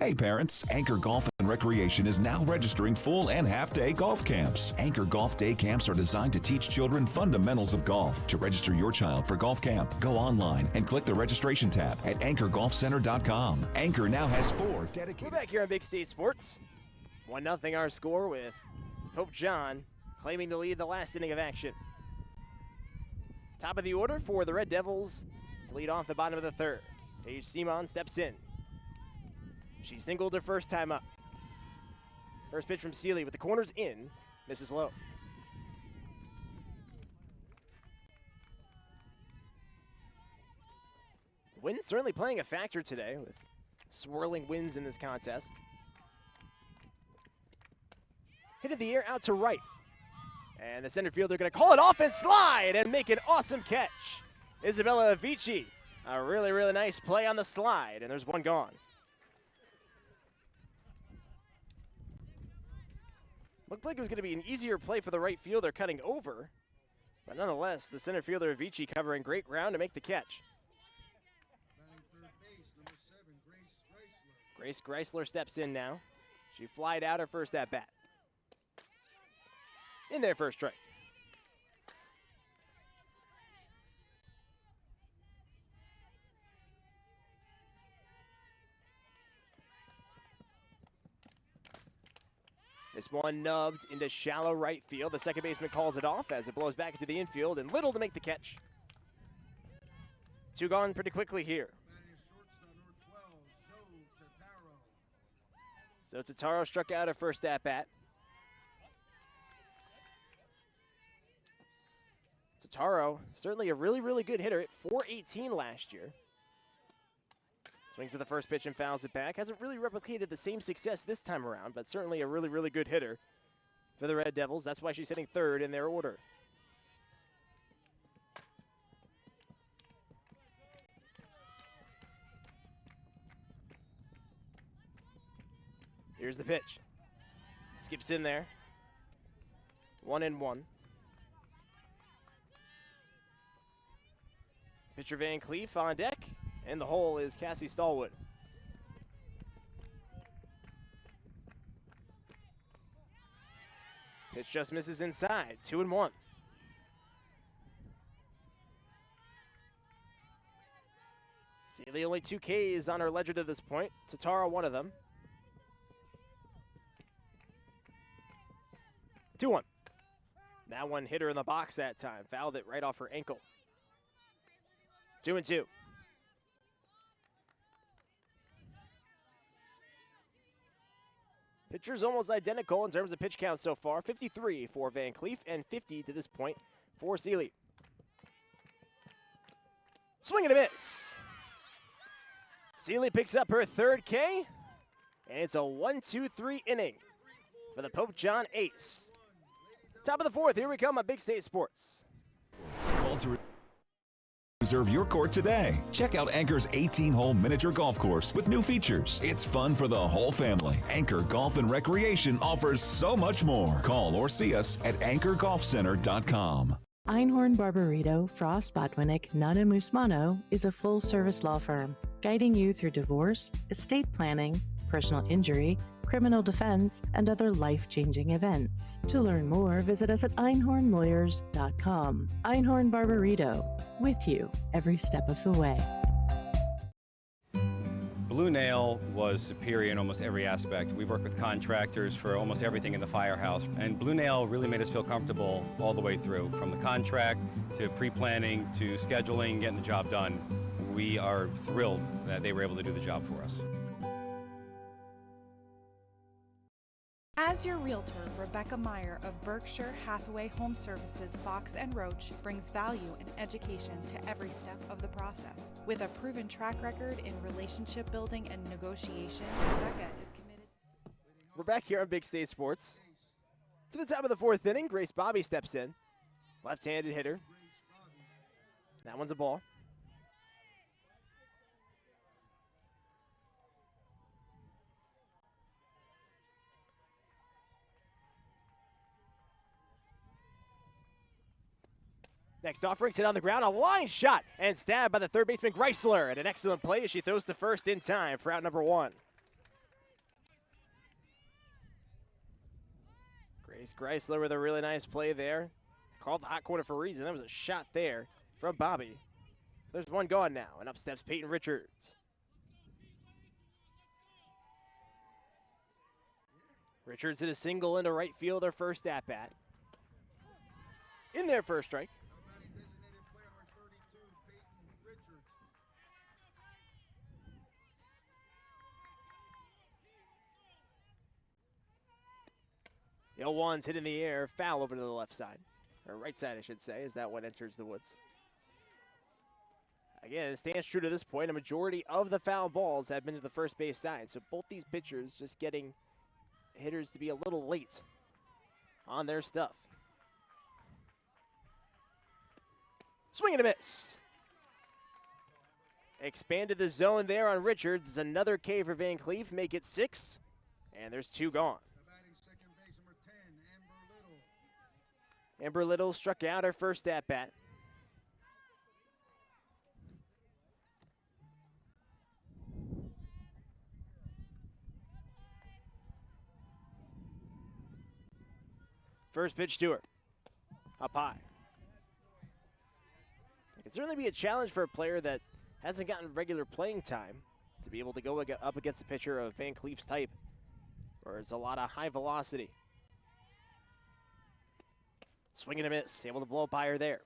Hey parents, Anchor Golf and Recreation is now registering full and half-day golf camps. Anchor Golf Day Camps are designed to teach children fundamentals of golf. To register your child for golf camp, go online and click the registration tab at anchorgolfcenter.com. Anchor now has 4 dedicated... We're back here on Big State Sports. 1-0 our score with Pope John claiming to lead the last inning of action. Top of the order for the Red Devils to lead off the bottom of the third. Paige Simon steps in. She singled her first time up. First pitch from Seeley with the corners in, misses low. Wind certainly playing a factor today with swirling winds in this contest. Hit in the air out to right. And the center fielder going to call it off and slide and make an awesome catch. Isabella Avicii, a really, really nice play on the slide, and there's one gone. Looked like it was going to be an easier play for the right fielder cutting over, but nonetheless, the center fielder Avicii covering great ground to make the catch. Grace Greisler steps in now. She flied out her first at bat. In their first strike. This one nubbed into shallow right field. The second baseman calls it off as it blows back into the infield, and Little to make the catch. 2 gone pretty quickly here. So Totaro struck out her first at-bat. Totaro, certainly a really, really good hitter at .418 last year. Swings to the first pitch and fouls it back. Hasn't really replicated the same success this time around, but certainly a really, really good hitter for the Red Devils. That's why she's hitting third in their order. Here's the pitch. Skips in there. 1-1. Pitcher Van Cleef on deck. And the hole is Cassie Stallwood. Pitch just misses inside, 2-1. Seeley only 2 Ks on her ledger to this point. Totaro one of them. 2-1. That one hit her in the box that time. Fouled it right off her ankle. 2-2. Pitchers almost identical in terms of pitch count so far. 53 for Van Cleef and 50 to this point for Seeley. Swing and a miss. Seeley picks up her 3rd K, and it's a 1-2-3 inning for the Pope John ace. Top of the 4th, here we come on Big State Sports. Call to reserve your court today. Check out Anchor's 18-hole miniature golf course with new features. It's fun for the whole family. Anchor Golf and Recreation offers so much more. Call or see us at anchorgolfcenter.com. Einhorn Barbarito, Frost, Botwinick, Nunn & Musmano is a full-service law firm guiding you through divorce, estate planning, personal injury, criminal defense, and other life-changing events. To learn more, visit us at einhornlawyers.com. Einhorn Barbarito, with you every step of the way. Blue Nail was superior in almost every aspect. We worked with contractors for almost everything in the firehouse, and Blue Nail really made us feel comfortable all the way through, from the contract to pre-planning to scheduling, getting the job done. We are thrilled that they were able to do the job for us. As your realtor, Rebecca Meyer of Berkshire Hathaway Home Services Fox and Roach brings value and education to every step of the process. With a proven track record in relationship building and negotiation, Rebecca is committed. We're back here on Big State Sports. To the top of the fourth inning, Grace Bobby steps in. Left-handed hitter. That one's a ball. Next offering, hit on the ground, a line shot, and stabbed by the third baseman Greisler. And an excellent play as she throws to first in time for out number one. Grace Greisler with a really nice play there. Called the hot corner for a reason. That was a shot there from Bobby. There's one gone now, and up steps Peyton Richards. Richards hit a single into right field, their first at-bat. In there for a strike. The 0-1's hit in the air, foul over to the left side. Or right side, I should say, as that one enters the woods. Again, it stands true to this point. A majority of the foul balls have been to the first base side. So both these pitchers just getting hitters to be a little late on their stuff. Swing and a miss. Expanded the zone there on Richards. It's another K for Van Cleef. Make it 6. And there's 2 gone. Amber Little struck out her first at-bat. First pitch to her. Up high. It can certainly be a challenge for a player that hasn't gotten regular playing time to be able to go up against a pitcher of Van Cleef's type, where it's a lot of high velocity. Swing and a miss, able to blow up by her there.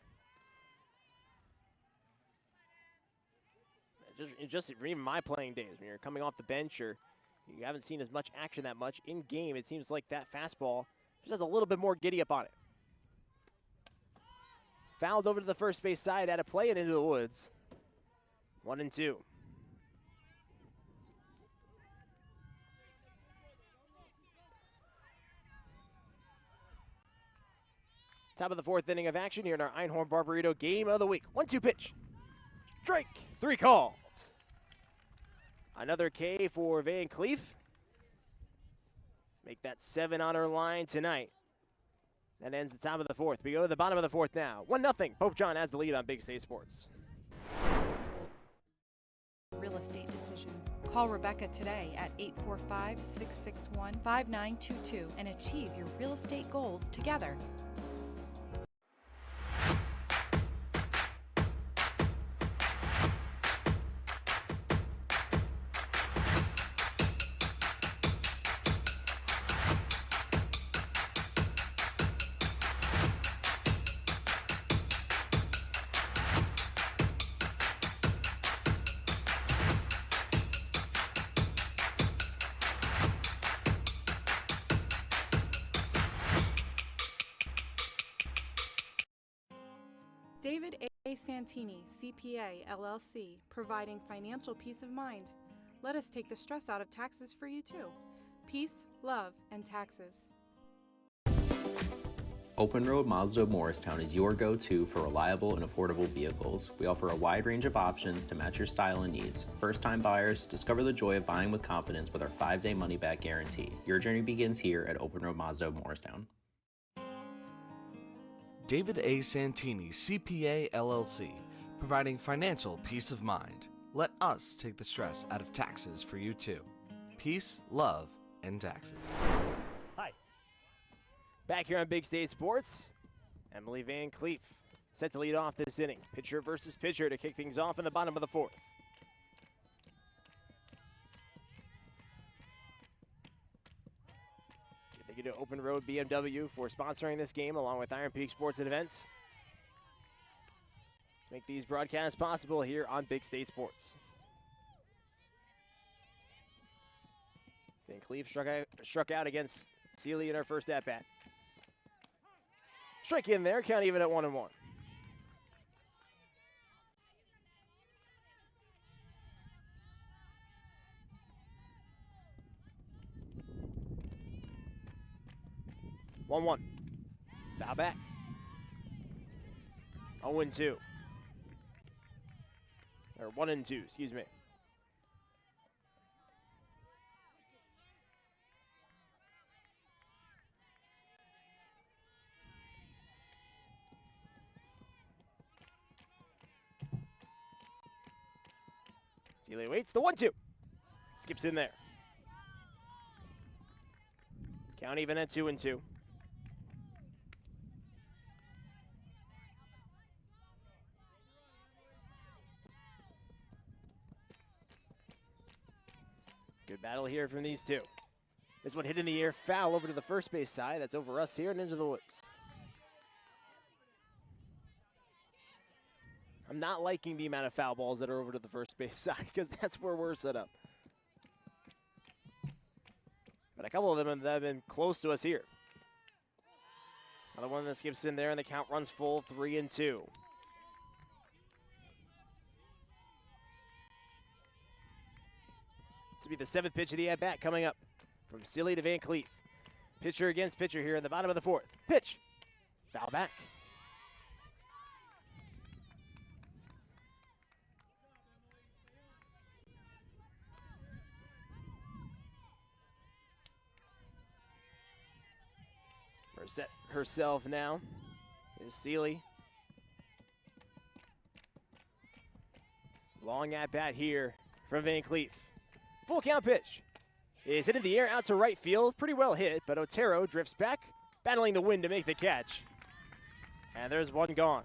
Just for even my playing days, when you're coming off the bench or you haven't seen as much action that much in game, it seems like that fastball just has a little bit more giddy up on it. Fouled over to the first base side, out of play and into the woods. 1-2. Top of the fourth inning of action here in our Einhorn Barbarito game of the week. 1-2 pitch. Strike. 3 called. Another K for Van Cleef. Make that 7 on her line tonight. That ends the top of the fourth. We go to the bottom of the fourth now. 1-0. Pope John has the lead on Big State Sports. Real estate decisions. Call Rebecca today at 845-661-5922 and achieve your real estate goals together. David A. Santini, CPA, LLC, providing financial peace of mind. Let us take the stress out of taxes for you too. Peace, love, and taxes. Open Road Mazda of Morristown is your go-to for reliable and affordable vehicles. We offer a wide range of options to match your style and needs. First-time buyers, discover the joy of buying with confidence with our 5-day money-back guarantee. Your journey begins here at Open Road Mazda of Morristown. David A. Santini, CPA, LLC, providing financial peace of mind. Let us take the stress out of taxes for you too. Peace, love, and taxes. Hi. Back here on Big State Sports, Emily Van Cleef set to lead off this inning. Pitcher versus pitcher to kick things off in the bottom of the fourth. Thank you to Open Road BMW for sponsoring this game, along with Iron Peak Sports and Events, to make these broadcasts possible here on Big State Sports. Van Cleef struck out against Seeley in her first at-bat. Strike in there, count even at 1-1. One. Foul back. 0-2. Or 1-2, excuse me. Seeley waits, the 1-2. Skips in there. Count even at 2-2. Good battle here from these two. This one hit in the air, foul over to the first base side. That's over us here and into the woods. I'm not liking the amount of foul balls that are over to the first base side because that's where we're set up. But a couple of them have been close to us here. Another one that skips in there and the count runs full, 3-2. To be the 7th pitch of the at-bat coming up from Seeley to Van Cleef. Pitcher against pitcher here in the bottom of the 4th. Pitch. Foul back. Set herself now is Seeley. Long at-bat here from Van Cleef. Full count pitch is hit in the air out to right field. Pretty well hit, but Otero drifts back, battling the wind to make the catch. And there's one gone.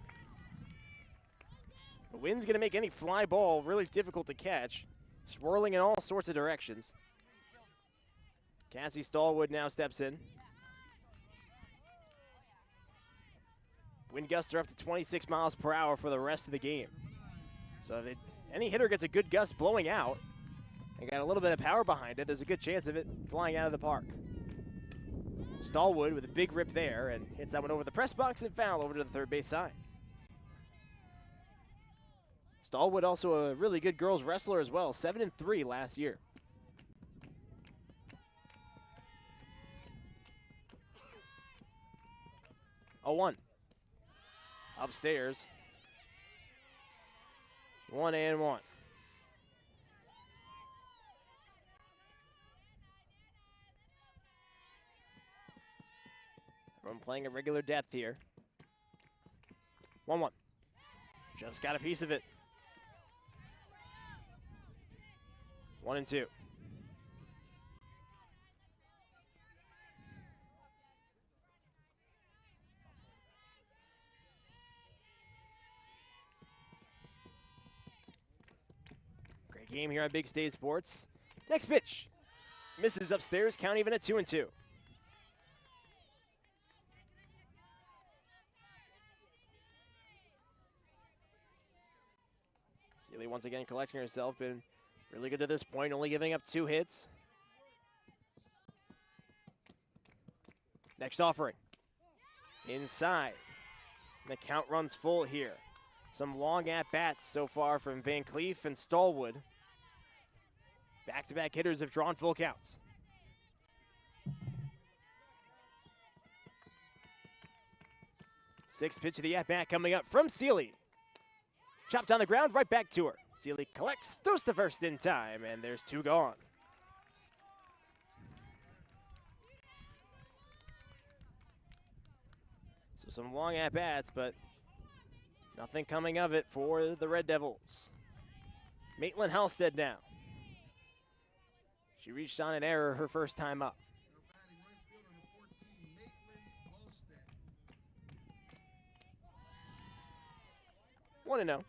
The wind's going to make any fly ball really difficult to catch, swirling in all sorts of directions. Cassie Stallwood now steps in. Wind gusts are up to 26 miles per hour for the rest of the game. So if any hitter gets a good gust blowing out and got a little bit of power behind it, there's a good chance of it flying out of the park. Stallwood with a big rip there and hits that one over the press box and foul over to the third base side. Stallwood also a really good girls wrestler as well, 7-3 last year. A 1. Upstairs. 1-1. Everyone playing a regular depth here. 1-1. Just got a piece of it. 1-2. Great game here on Big State Sports. Next pitch. Misses upstairs, count even at 2-2. Seeley once again collecting herself, been really good to this point, only giving up 2 hits. Next offering. Inside. And the count runs full here. Some long at-bats so far from Van Cleef and Stallwood. Back-to-back hitters have drawn full counts. Sixth pitch of the at-bat coming up from Seeley. Chopped on the ground, right back to her. Seeley collects, throws to first in time, and there's 2 gone. So some long at-bats, but nothing coming of it for the Red Devils. Maitland Halstead now. She reached on an error her first time up. One and 0.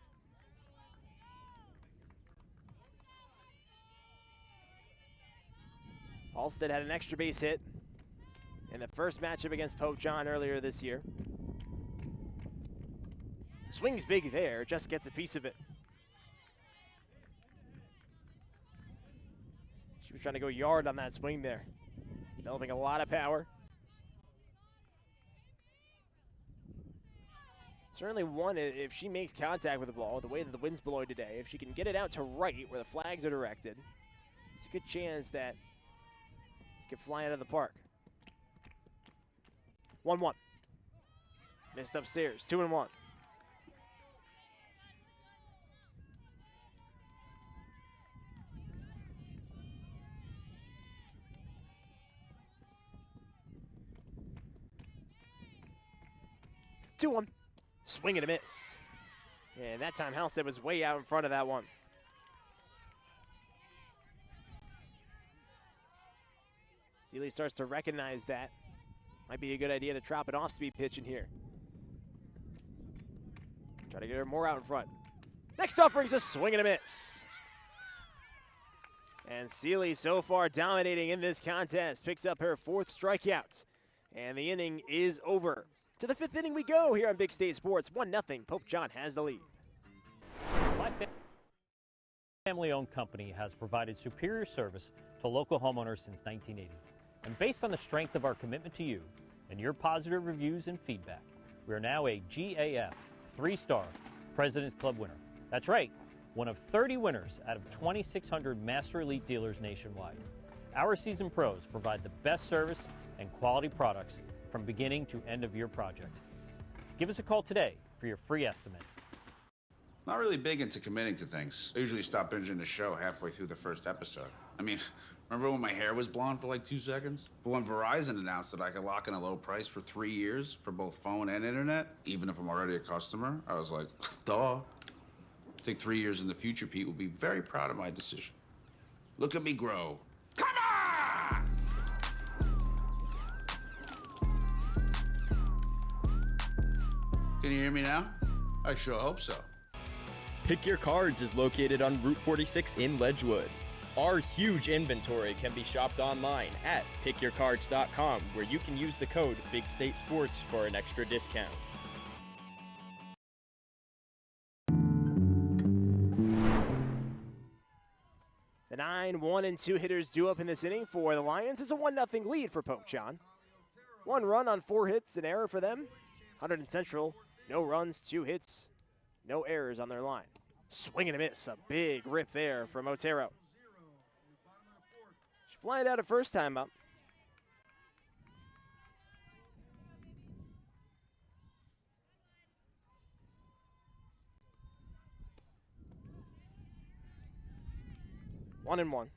Halstead had an extra base hit in the first matchup against Pope John earlier this year. Swings big there, just gets a piece of it. She was trying to go yard on that swing there. Developing a lot of power. Certainly one, if she makes contact with the ball, the way that the wind's blowing today, if she can get it out to right where the flags are directed, it's a good chance that he could fly out of the park. 1-1. Missed upstairs, 2-1. Swing and a miss. And that time Halstead was way out in front of that one. Steely starts to recognize that. Might be a good idea to drop an off-speed pitch in here. Try to get her more out in front. Next offering's a swing and a miss. And Seeley so far dominating in this contest. Picks up her 4th strikeout. And the inning is over. To the 5th inning we go here on Big State Sports. 1-0. Pope John has the lead. My family-owned company has provided superior service to local homeowners since 1980. And based on the strength of our commitment to you and your positive reviews and feedback, we are now a GAF 3-star President's Club winner. That's right, one of 30 winners out of 2,600 Master Elite dealers nationwide. Our seasoned pros provide the best service and quality products from beginning to end of your project. Give us a call today for your free estimate. Not really big into committing to things. I usually stop binging the show halfway through the first episode. I mean, remember when my hair was blonde for like 2 seconds? But when Verizon announced that I could lock in a low price for 3 years for both phone and internet, even if I'm already a customer, I was like, duh. I think 3 years in the future, Pete will be very proud of my decision. Look at me grow. Come on! Can you hear me now? I sure hope so. Pick Your Cards is located on Route 46 in Ledgewood. Our huge inventory can be shopped online at pickyourcards.com, where you can use the code BigStateSports for an extra discount. The 9, 1, and 2 hitters due up in this inning for the Lions. It's a 1-0 lead for Pope John. 1 run on 4 hits, an error for them. Hunterdon Central, no runs, 2 hits, no errors on their line. Swing and a miss, a big rip there from Otero. She flied out at first time up. One and one.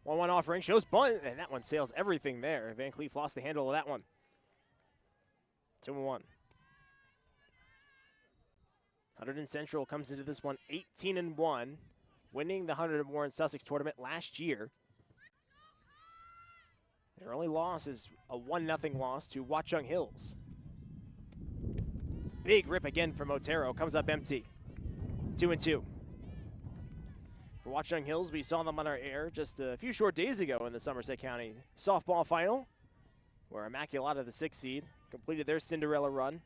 1-1 offering, shows bunt, and that one sails everything there. Van Cleef lost the handle of that one. 2-1. Hunterdon Central comes into this one 18-1, winning the Hunterdon Warren Sussex tournament last year. Their only loss is a 1-0 loss to Watchung Hills. Big rip again from Otero, comes up empty. 2-2. For Watchung Hills, we saw them on our air just a few short days ago in the Somerset County softball final, where Immaculata, the 6th seed, completed their Cinderella run.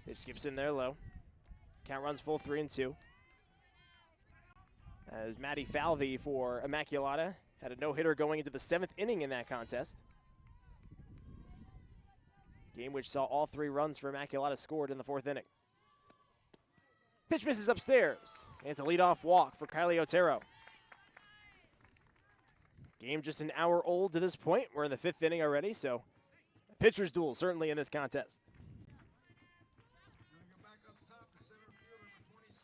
Pitch skips in there low. Count runs full 3-2. As Maddie Falvey for Immaculata had a no-hitter going into the 7th inning in that contest. Game which saw all 3 runs for Immaculata scored in the 4th inning. Pitch misses upstairs, and it's a leadoff walk for Kylie Otero. Game just an hour old to this point. We're in the 5th inning already, so a pitcher's duel certainly in this contest.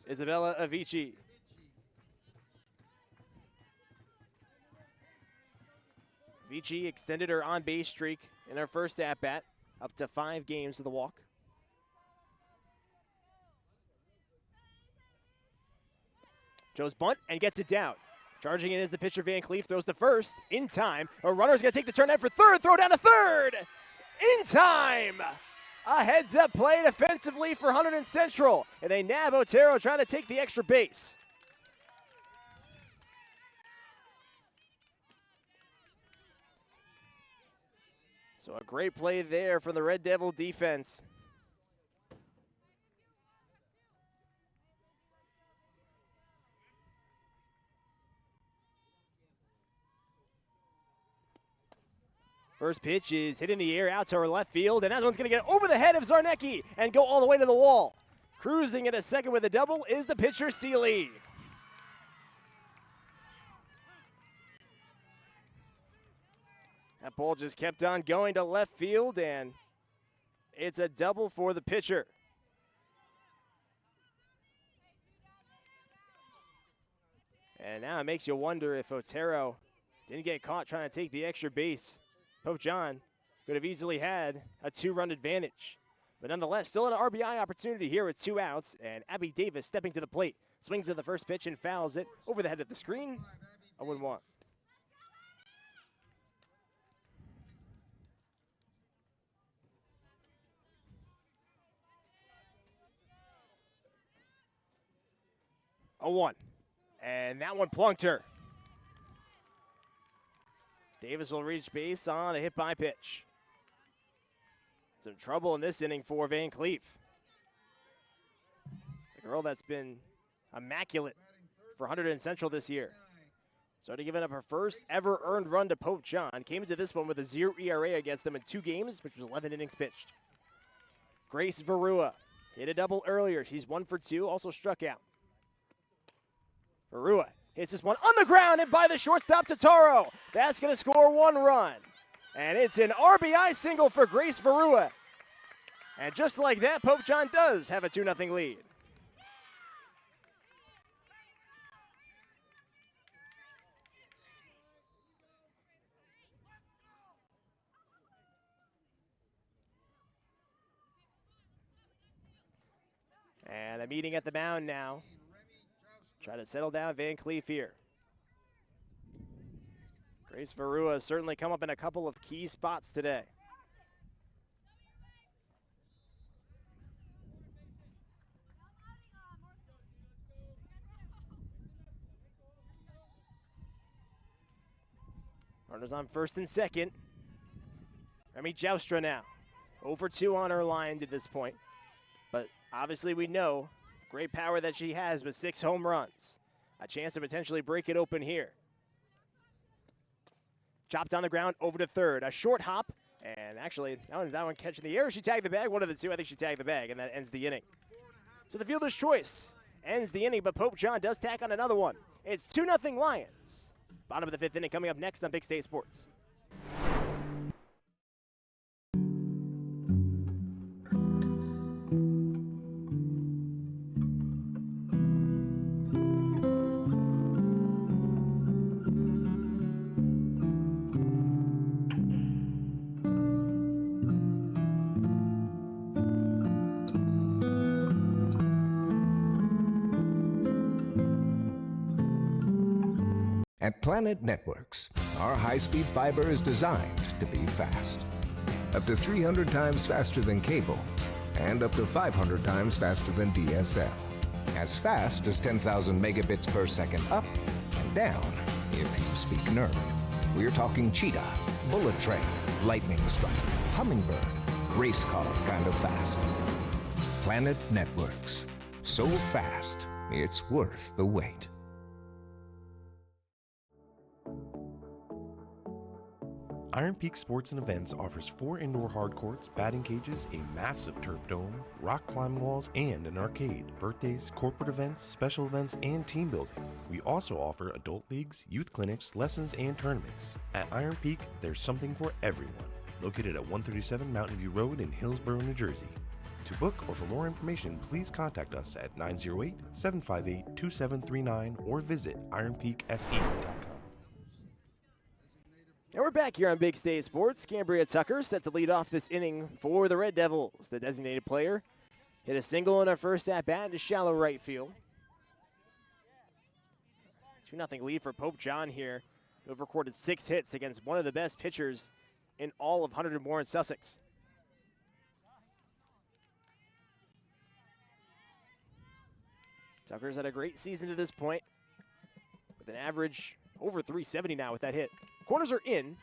Isabella Avicii. Avicii extended her on-base streak in her first at-bat, up to 5 games with a walk. Joe's bunt and gets it down. Charging in is the pitcher Van Cleef, throws to first, in time. A runner's gonna take the turn out for third, throw down to third, in time! A heads-up play defensively for Hunterdon Central, and they nab Otero trying to take the extra base. So a great play there from the Red Devil defense. First pitch is hit in the air out to her left field, and that one's going to get over the head of Zarnecki and go all the way to the wall. Cruising at a second with a double is the pitcher, Seeley. That ball just kept on going to left field, and it's a double for the pitcher. And now it makes you wonder if Otero didn't get caught trying to take the extra base. Pope John could have easily had a 2-run advantage. But nonetheless, still an RBI opportunity here with 2 outs, and Abby Davis stepping to the plate. Swings at the first pitch and fouls it over the head of the screen. 0-1. And that one plunked her. Davis will reach base on a hit by pitch. Some trouble in this inning for Van Cleef. The girl that's been immaculate for Hunterdon Central this year. Started giving up her first ever earned run to Pope John. Came into this one with a 0 ERA against them in 2 games, which was 11 innings pitched. Grace Verua hit a double earlier. She's 1 for 2, also struck out. Verua hits this one on the ground and by the shortstop Totaro. That's going to score 1 run. And it's an RBI single for Grace Verua. And just like that, Pope John does have a 2-0 lead. And a meeting at the mound now. Try to settle down Van Cleef here. Grace Verua has certainly come up in a couple of key spots today. Runners on first and second. Remy Joustra now. 0 for 2 on her line to this point. But obviously we know great power that she has with 6 home runs. A chance to potentially break it open here. Chopped on the ground over to third. A short hop. And actually, that one catching the air. She tagged the bag. One of the two. I think she tagged the bag. And that ends the inning. So the fielder's choice ends the inning. But Pope John does tack on another one. It's 2-0 Lions. Bottom of the 5th inning coming up next on Big State Sports. At Planet Networks, our high-speed fiber is designed to be fast. Up to 300 times faster than cable, and up to 500 times faster than DSL. As fast as 10,000 megabits per second up and down, if you speak nerd. We're talking cheetah, bullet train, lightning strike, hummingbird, race car kind of fast. Planet Networks. So fast, it's worth the wait. Iron Peak Sports and Events offers 4 indoor hard courts, batting cages, a massive turf dome, rock climbing walls, and an arcade. Birthdays, corporate events, special events, and team building. We also offer adult leagues, youth clinics, lessons, and tournaments. At Iron Peak, there's something for everyone. Located at 137 Mountain View Road in Hillsborough, New Jersey. To book or for more information, please contact us at 908-758-2739 or visit ironpeakse.com. And we're back here on Big State Sports. Cambria Tucker set to lead off this inning for the Red Devils. The designated player hit a single in her first at-bat to shallow right field. 2-0 lead for Pope John here, who have recorded 6 hits against one of the best pitchers in all of Hunterdon Moore and Sussex. Tucker's had a great season to this point with an average over 370 now with that hit. Corners are in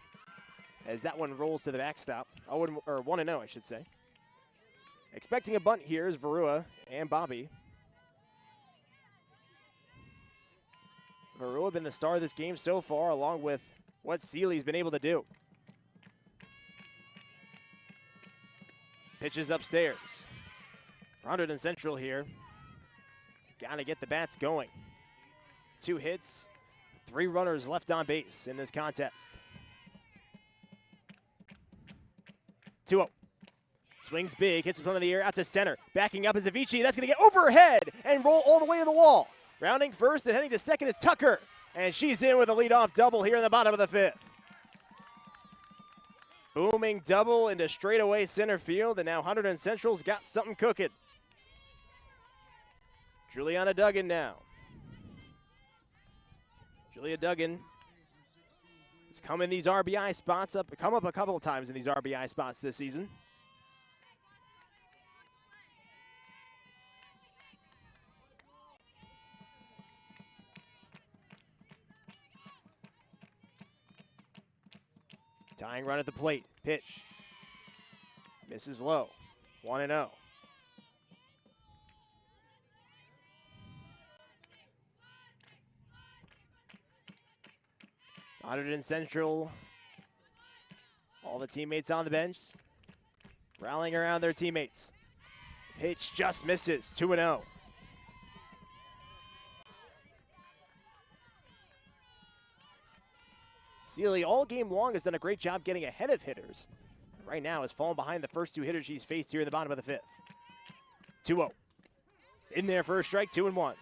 as that one rolls to the backstop. 1-0, I should say. Expecting a bunt here is Verua and Bobby. Verua been the star of this game so far, along with what Seeley's been able to do. Pitches upstairs. For Hunterdon Central here, got to get the bats going. 2 hits, 3 runners left on base in this contest. 2-0. Swings big, hits in front of the air, out to center. Backing up is Avicii. That's going to get overhead and roll all the way to the wall. Rounding first and heading to second is Tucker. And she's in with a leadoff double here in the bottom of the 5th. Booming double into straightaway center field, and now Hunterdon Central's got something cooking. Juliana Duggan now. Julia Duggan has come in these RBI spots, come up a couple of times in these RBI spots this season. Tying run at the plate. Pitch. Misses low. 1-0. Hunterdon Central. All the teammates on the bench. Rallying around their teammates. Pitch just misses. 2-0. Sealy all game long has done a great job getting ahead of hitters. Right now has fallen behind the first 2 hitters she's faced here in the bottom of the 5th. 2-0. In there for a strike, 2-1.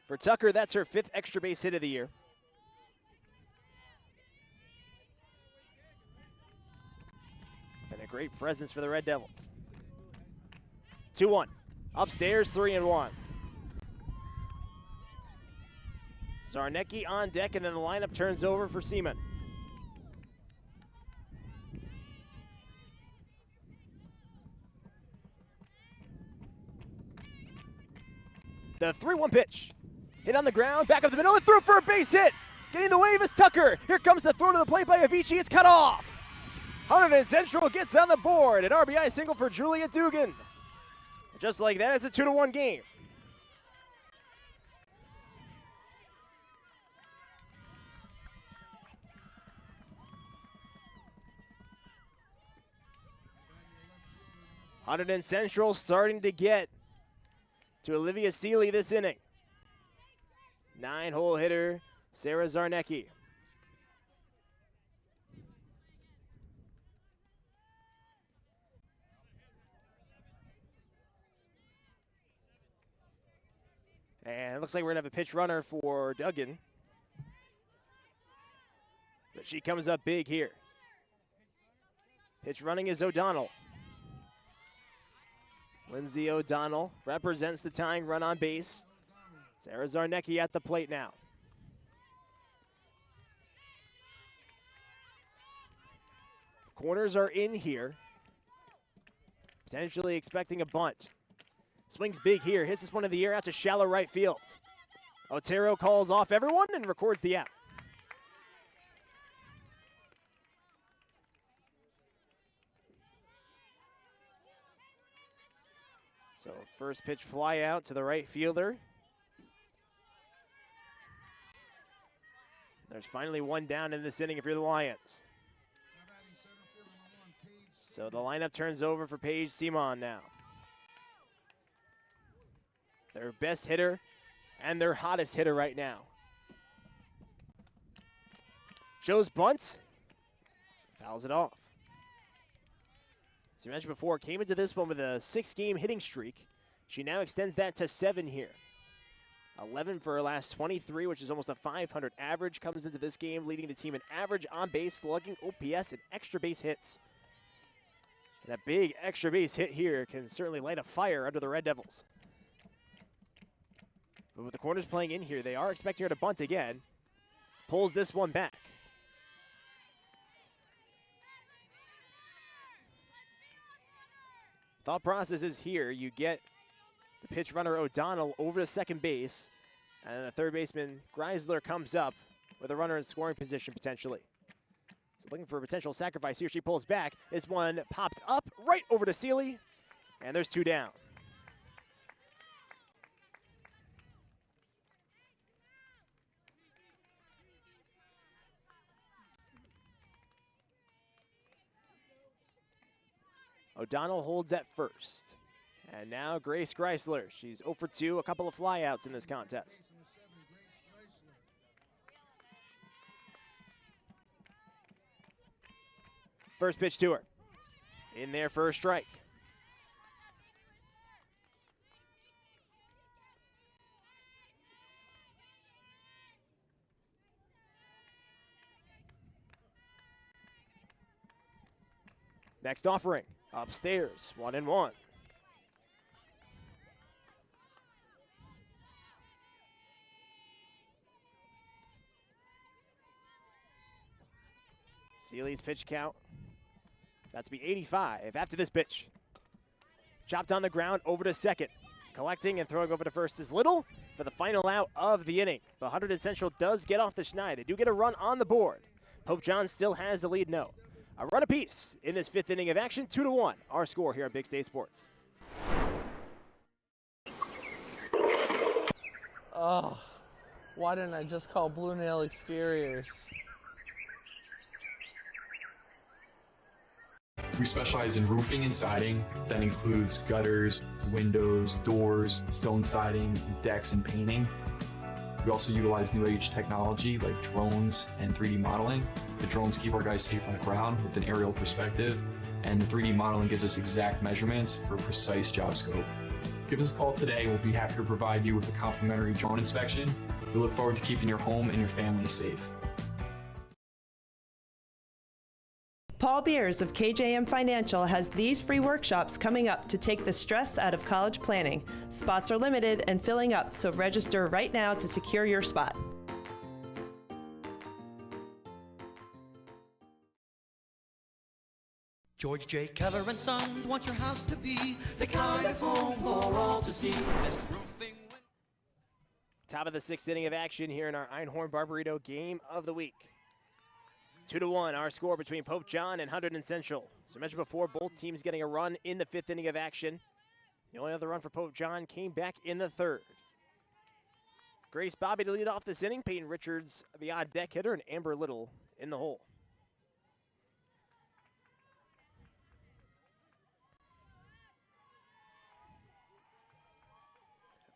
For Tucker, that's her 5th extra base hit of the year. And a great presence for the Red Devils. 2-1. Upstairs, 3-1. Zarnecki on deck, and then the lineup turns over for Seaman. The 3-1 pitch. Hit on the ground, back up the middle, and through for a base hit. Getting the wave is Tucker. Here comes the throw to the plate by Avicii. It's cut off. Hunterdon Central gets on the board. An RBI single for Julia Dugan. Just like that, it's a 2-1 game. Hunterdon Central starting to get to Olivia Seeley this inning. 9-hole hitter, Sarah Zarnecki. And it looks like we're going to have a pitch runner for Duggan. But she comes up big here. Pitch running is O'Donnell. Lindsay O'Donnell represents the tying run on base. Sarah Zarnecki at the plate now. Corners are in here. Potentially expecting a bunt. Swings big here, hits this one in the air out to shallow right field. Otero calls off everyone and records the out. So first pitch fly out to the right fielder. There's finally one down in this inning if you're the Lions. So the lineup turns over for Paige Simon now. Their best hitter and their hottest hitter right now. Shows bunts, fouls it off. As you mentioned before, came into this one with a 6-game hitting streak. She now extends that to 7 here. 11 for her last 23, which is almost a 500 average. Comes into this game leading the team in average on-base, slugging, OPS, and extra base hits. And a big extra base hit here can certainly light a fire under the Red Devils. But with the corners playing in here, they are expecting her to bunt again. Pulls this one back. Thought process is here. You get the pitch runner O'Donnell over to second base, and then the third baseman Greisler comes up with a runner in scoring position potentially. So looking for a potential sacrifice here. She pulls back. This one popped up right over to Seeley, and there's 2 down. O'Donnell holds at first. And now Grace Chrysler. She's 0 for 2, a couple of flyouts in this contest. First pitch to her. In there for a strike. Next offering, upstairs, 1-1. Seeley's pitch count, that's be 85 after this pitch. Chopped on the ground, over to second. Collecting and throwing over to first is Little for the final out of the inning. But Hunterdon Central does get off the schneid. They do get a run on the board. Pope John still has the lead, no. A run apiece in this fifth inning of action, 2-1. Our score here on Big State Sports. Oh, why didn't I just call Blue Nail Exteriors? We specialize in roofing and siding. That includes gutters, windows, doors, stone siding, decks, and painting. We also utilize new age technology like drones and 3D modeling. The drones keep our guys safe on the ground with an aerial perspective, and the 3D modeling gives us exact measurements for precise job scope. Give us a call today. We'll be happy to provide you with a complimentary drone inspection. We look forward to keeping your home and your family safe. Paul Beers of KJM Financial has these free workshops coming up to take the stress out of college planning. Spots are limited and filling up, so register right now to secure your spot. George J. Keller and Sons want your house to be the kind of home for all to see. Top of the sixth inning of action here in our Einhorn Barbarito game of the week. 2-1, our score between Pope John and Hunterdon Central. As I mentioned before, both teams getting a run in the fifth inning of action. The only other run for Pope John came back in the third. Grace Bobby to lead off this inning. Peyton Richards, the odd deck hitter, and Amber Little in the hole.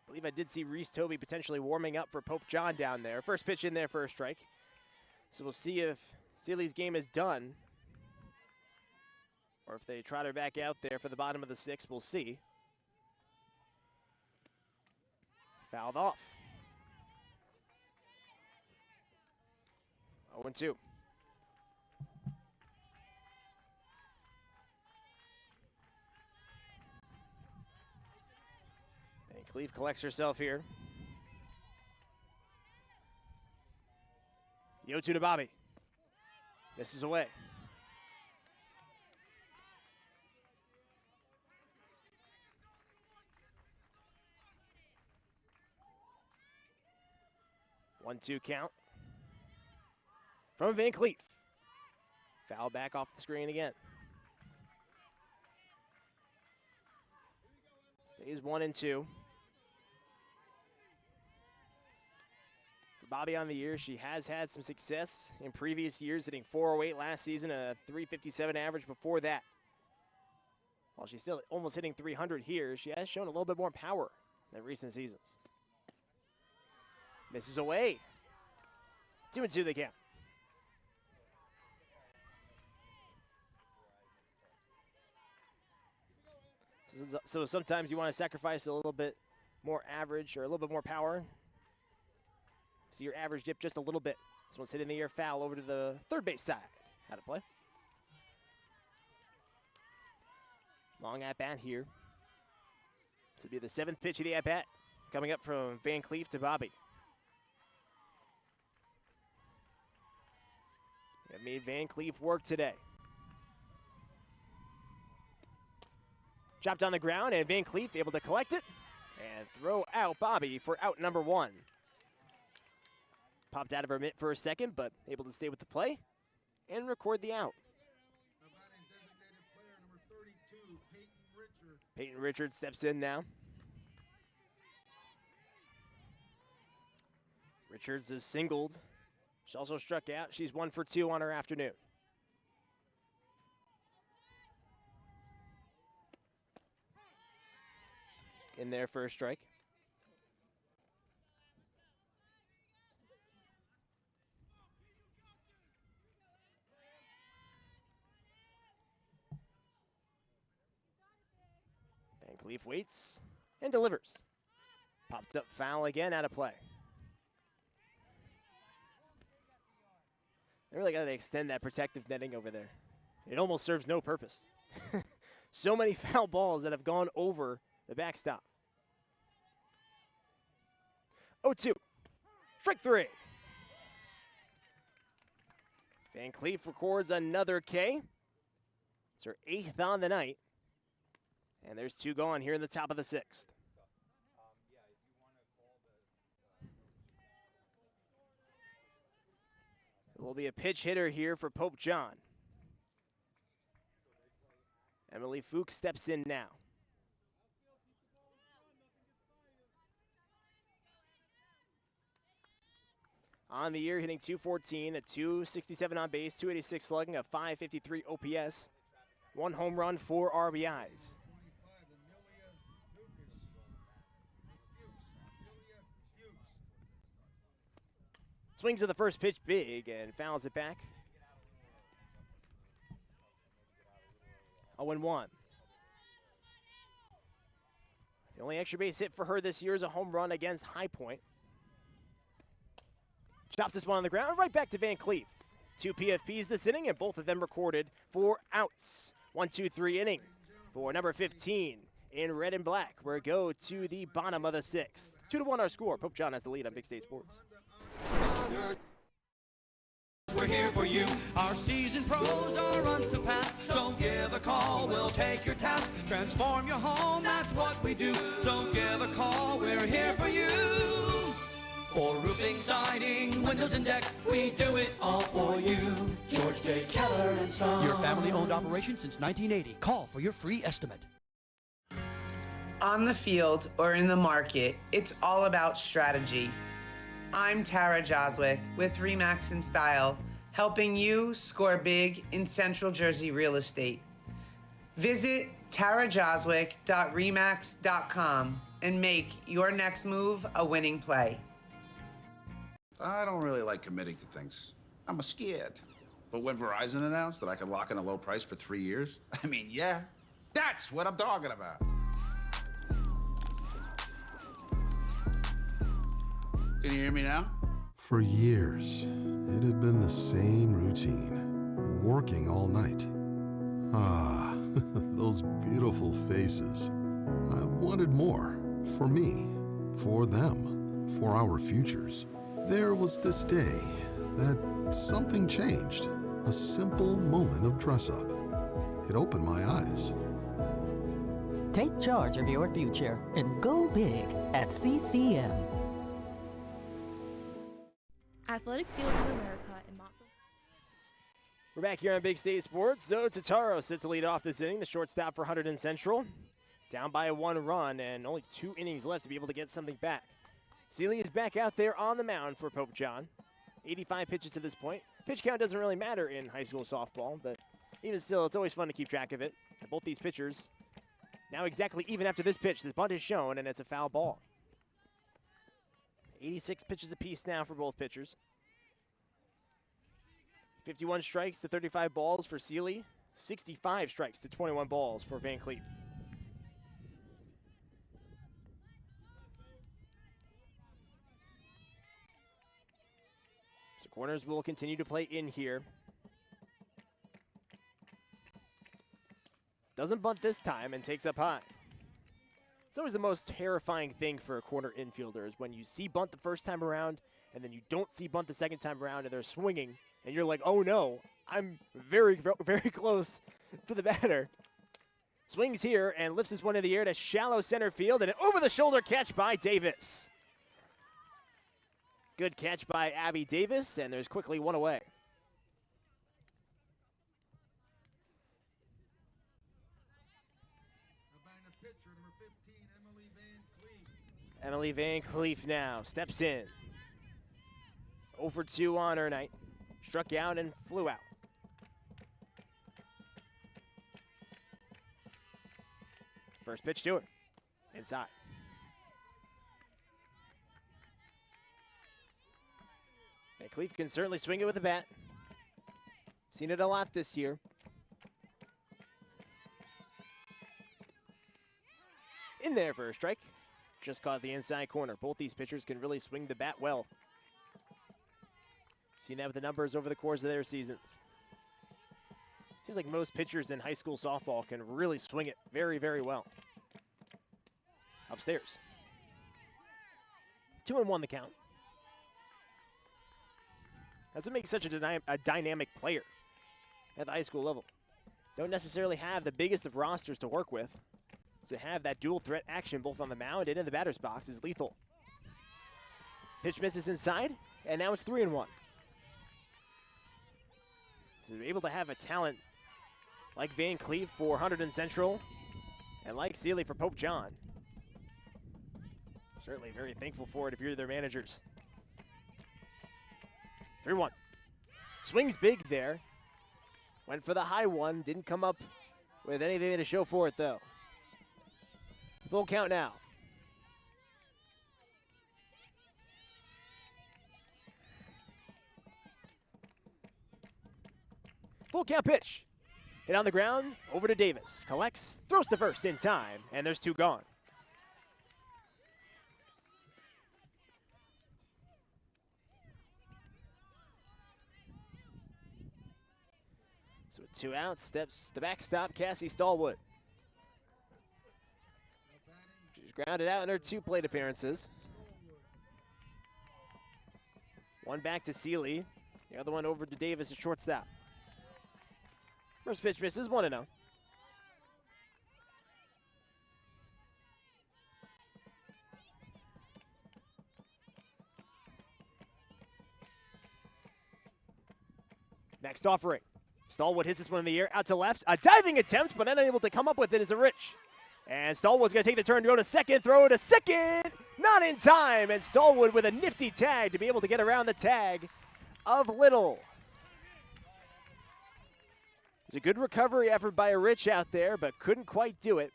I believe I did see Reese Toby potentially warming up for Pope John down there. First pitch in there for a strike. So we'll see if Seeley's game is done, or if they trot her back out there for the bottom of the sixth. We'll see. Fouled off. 0-2. And Cleve collects herself here. The 0-2 to Bobby. Misses away. One-two count from Van Cleef. Foul back off the screen again. Stays 1-2. Bobby on the year, she has had some success in previous years, hitting 408 last season, a 357 average before that. While she's still almost hitting 300 here, she has shown a little bit more power than recent seasons. Misses away. 2-2 they count. So sometimes you want to sacrifice a little bit more average or a little bit more power. See your average dip just a little bit. This one's hit in the air, foul over to the third base side. How to play. Long at-bat here. This will be the seventh pitch of the at-bat. Coming up from Van Cleef to Bobby. It made Van Cleef work today. Chopped on the ground, and Van Cleef able to collect it and throw out Bobby for out number one. Popped out of her mitt for a second, but able to stay with the play and record the out. Peyton Richards steps in now. Richards is singled. She also struck out. She's 1 for 2 on her afternoon. in their first strike. Van Cleef waits and delivers. Popped up foul again, out of play. They really got to extend that protective netting over there. It almost serves no purpose. So many foul balls that have gone over the backstop. 0-2. Strike three. Van Cleef records another K. It's her 8th on the night. And there's 2 gone here in the top of the 6th. It will be a pitch hitter here for Pope John. Emily Fuchs steps in now. On the year, hitting .214, a .267 on base, .286 slugging, a .553 OPS, 1 home run, 4 RBIs. Swings at the first pitch big and fouls it back. 0-1. The only extra base hit for her this year is a home run against High Point. Chops this one on the ground, right back to Van Cleef. 2 PFPs this inning, and both of them recorded for outs. 1-2-3 inning for number 15 in red and black. We go to the bottom of the 6th. 2-1 our score. Pope John has the lead on Big State Sports. We're here for you. Our seasoned pros are unsurpassed. So give a call, we'll take your task. Transform your home, that's what we do. So give a call, we're here for you. For roofing, siding, windows and decks, we do it all for you. George J. Keller and Son. Your family-owned operation since 1980. Call for your free estimate. On the field or in the market, it's all about strategy. I'm Tara Joswick with RE/MAX in Style, helping you score big in Central Jersey real estate. Visit tarajoswick.remax.com and make your next move a winning play. I don't really like committing to things. I'm scared. But when Verizon announced that I could lock in a low price for 3 years, I mean, yeah, that's what I'm talking about. Can you hear me now? For years, it had been the same routine, working all night. Ah, those beautiful faces. I wanted more, for me, for them, for our futures. There was this day that something changed, a simple moment of dress-up. It opened my eyes. Take charge of your future and go big at CCM. Athletic Fields of America in Montville. We're back here on Big State Sports. Zoe Totaro set to lead off this inning, the shortstop for Hunterdon Central. Down by 1 run and only 2 innings left to be able to get something back. Seeley is back out there on the mound for Pope John. 85 pitches to this point. Pitch count doesn't really matter in high school softball, but even still, it's always fun to keep track of it. And both these pitchers now exactly even after this pitch. The bunt is shown, and it's a foul ball. 86 pitches apiece now for both pitchers. 51 strikes to 35 balls for Seeley. 65 strikes to 21 balls for Van Cleef. So corners will continue to play in here. Doesn't bunt this time and takes up high. It's always the most terrifying thing for a corner infielder is when you see bunt the first time around and then you don't see bunt the second time around and they're swinging and you're like, oh no, I'm very, very close to the batter. Swings here and lifts this one in the air to shallow center field and an over-the-shoulder catch by Davis. Good catch by Abby Davis, and there's quickly one away. Emily Van Cleef now steps in. 0 for 2 on her night. Struck out and flew out. First pitch to her. Inside. Cleve can certainly swing it with a bat. Seen it a lot this year. In there for a strike. Just caught the inside corner. Both these pitchers can really swing the bat well. Seen that with the numbers over the course of their seasons. Seems like most pitchers in high school softball can really swing it very, very well. Upstairs. 2-1 the count. That's what makes such a dynamic player at the high school level. Don't necessarily have the biggest of rosters to work with. So to have that dual threat action both on the mound and in the batter's box is lethal. Pitch misses inside, and now it's 3-1. So to be able to have a talent like Van Cleve for Hunterdon Central and like Seeley for Pope John. Certainly very thankful for it if you're their managers. 3-1. Swings big there. Went for the high one. Didn't come up with anything to show for it, though. Full count now. Full count pitch. Hit on the ground, over to Davis. Collects, throws to first in time, and there's two gone. So with 2 outs, steps the backstop, Cassie Stallwood. She's grounded out in her 2 plate appearances. One back to Seeley, the other one over to Davis at shortstop. First pitch misses, 1-0. Next offering. Stallwood hits this one in the air, out to left. A diving attempt, but unable to come up with it is a Rich. And Stallwood's going to take the turn, go to second, throw to second. Not in time, and Stallwood with a nifty tag to be able to get around the tag of Little. It was a good recovery effort by a Rich out there, but couldn't quite do it.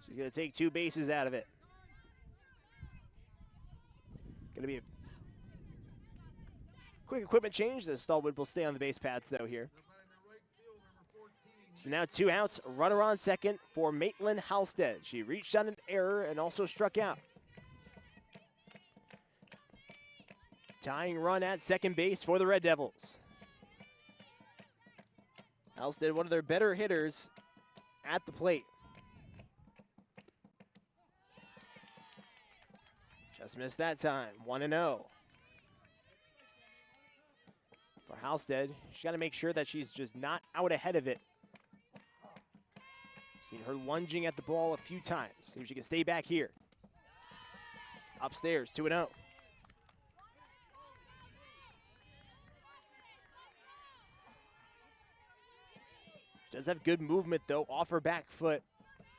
She's going to take 2 bases out of it. Going to be a quick equipment change. The Stallwood will stay on the base paths, though, here. So now 2 outs, runner on second for Maitland Halstead. She reached on an error and also struck out. Tying run at second base for the Red Devils. Halstead, one of their better hitters at the plate. Just missed that time, 1-0. For Halstead, she's got to make sure that she's just not out ahead of it. Seen her lunging at the ball a few times. See if she can stay back here. Upstairs, 2-0. She does have good movement, though, off her back foot,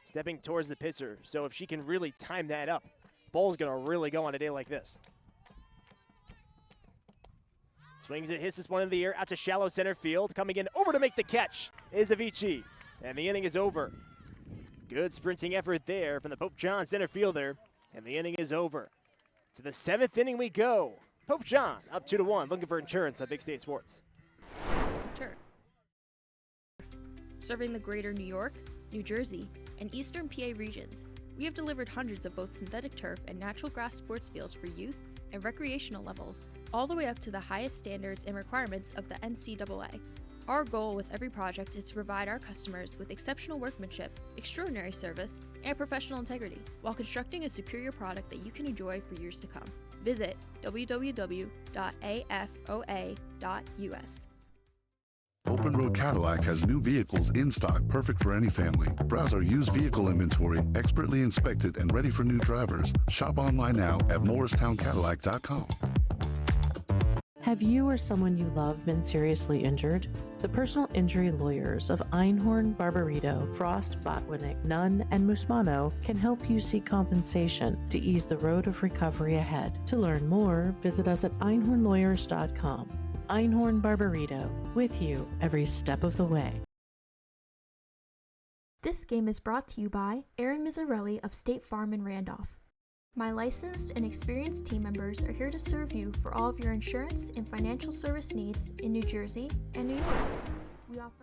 stepping towards the pitcher. So if she can really time that up, ball's going to really go on a day like this. Swings it, hits this one in the air, out to shallow center field. Coming in over to make the catch is Avicii. And the inning is over. Good sprinting effort there from the Pope John center fielder. And the inning is over. To the 7th inning we go. Pope John up 2-1, looking for insurance on Big State Sports. Serving the greater New York, New Jersey, and eastern PA regions, we have delivered hundreds of both synthetic turf and natural grass sports fields for youth and recreational levels, all the way up to the highest standards and requirements of the NCAA. Our goal with every project is to provide our customers with exceptional workmanship, extraordinary service, and professional integrity, while constructing a superior product that you can enjoy for years to come. Visit www.afoa.us. Open Road Cadillac has new vehicles in stock, perfect for any family. Browse our used vehicle inventory, expertly inspected and ready for new drivers. Shop online now at MorristownCadillac.com. Have you or someone you love been seriously injured? The personal injury lawyers of Einhorn, Barbarito, Frost, Botwinick, Nunn, and Musmano can help you seek compensation to ease the road of recovery ahead. To learn more, visit us at einhornlawyers.com. Einhorn Barbarito, with you every step of the way. This game is brought to you by Aaron Mizzarelli of State Farm in Randolph. My licensed and experienced team members are here to serve you for all of your insurance and financial service needs in New Jersey and New York. We offer.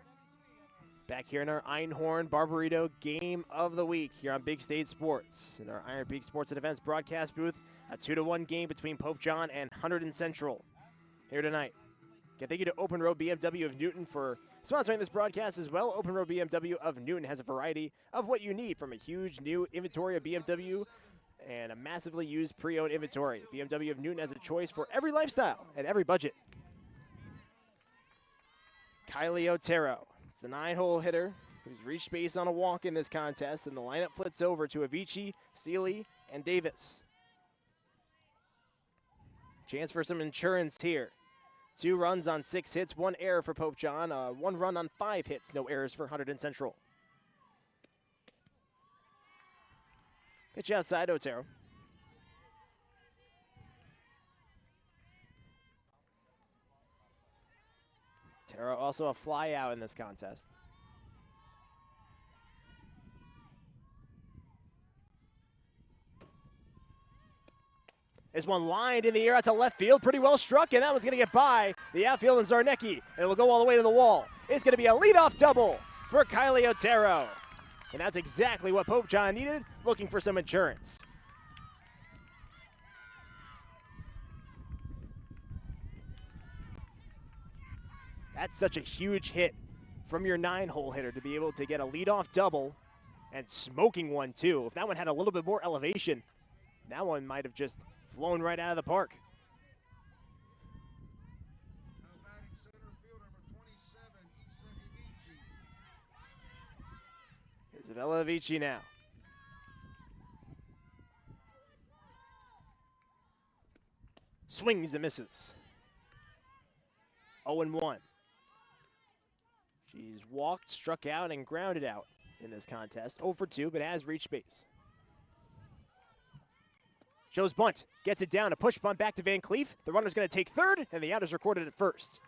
Back here in our Einhorn Barbarito Game of the Week here on Big State Sports. In our Iron Peak Sports and Events broadcast booth, a 2-1 game between Pope John and Hunterdon Central here tonight. Again, thank you to Open Road BMW of Newton for sponsoring this broadcast as well. Open Road BMW of Newton has a variety of what you need, from a huge new inventory of BMW and a massively used pre-owned inventory. BMW of Newton has a choice for every lifestyle and every budget. Kylie Otero, it's the 9-hole hitter who's reached base on a walk in this contest, and the lineup flips over to Avicii, Seeley, and Davis. Chance for some insurance here. 2 runs on 6 hits, 1 error for Pope John, 1 run on 5 hits, no errors for Hunterdon Central. Pitch outside, Otero. Otero also a fly out in this contest. This one lined in the air out to left field, pretty well struck, and that one's going to get by the outfield and Zarnecki, and it will go all the way to the wall. It's going to be a leadoff double for Kylie Otero. And that's exactly what Pope John needed, looking for some insurance. That's such a huge hit from your 9-hole hitter to be able to get a leadoff double and smoking one too. If that one had a little bit more elevation, that one might have just flown right out of the park. Isabella Avicii now. Swings and misses. 0-1. She's walked, struck out, and grounded out in this contest. 0 for 2, but has reached base. Shows bunt, gets it down, a push bunt back to Van Cleef. The runner's going to take third, and the out is recorded at first.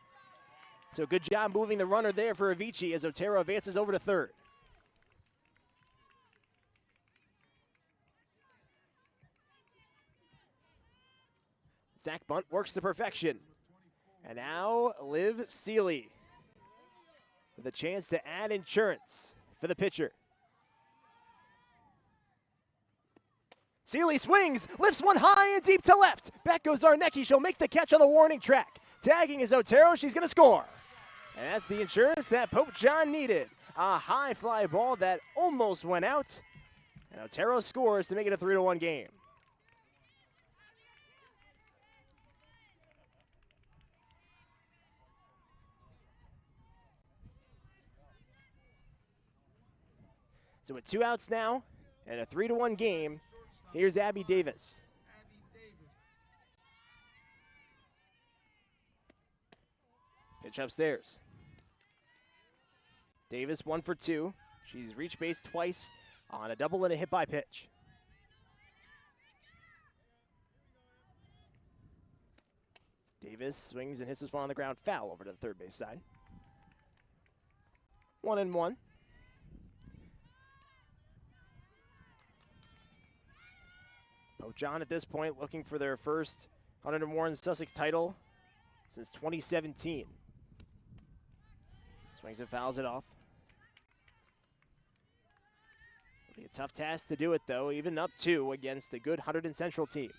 So good job moving the runner there for Avicii as Otero advances over to third. Zach bunt works to perfection. And now Liv Seeley with a chance to add insurance for the pitcher. Seeley swings, lifts one high and deep to left. Back goes Zarnecki. She'll make the catch on the warning track. Tagging is Otero. She's going to score. And that's the insurance that Pope John needed. A high fly ball that almost went out. And Otero scores to make it a 3-1 game. So with 2 outs now and a 3-1 game, here's Abby Davis. Pitch upstairs. Davis 1 for 2. She's reached base twice on a double and a hit by pitch. Davis swings and hits this one on the ground, foul over to the third base side. 1-1. Pope John at this point looking for their first Hunterdon Warren Sussex title since 2017. Swings and fouls it off. It'll be a tough task to do it though, even up 2 against a good Hunterdon Central team.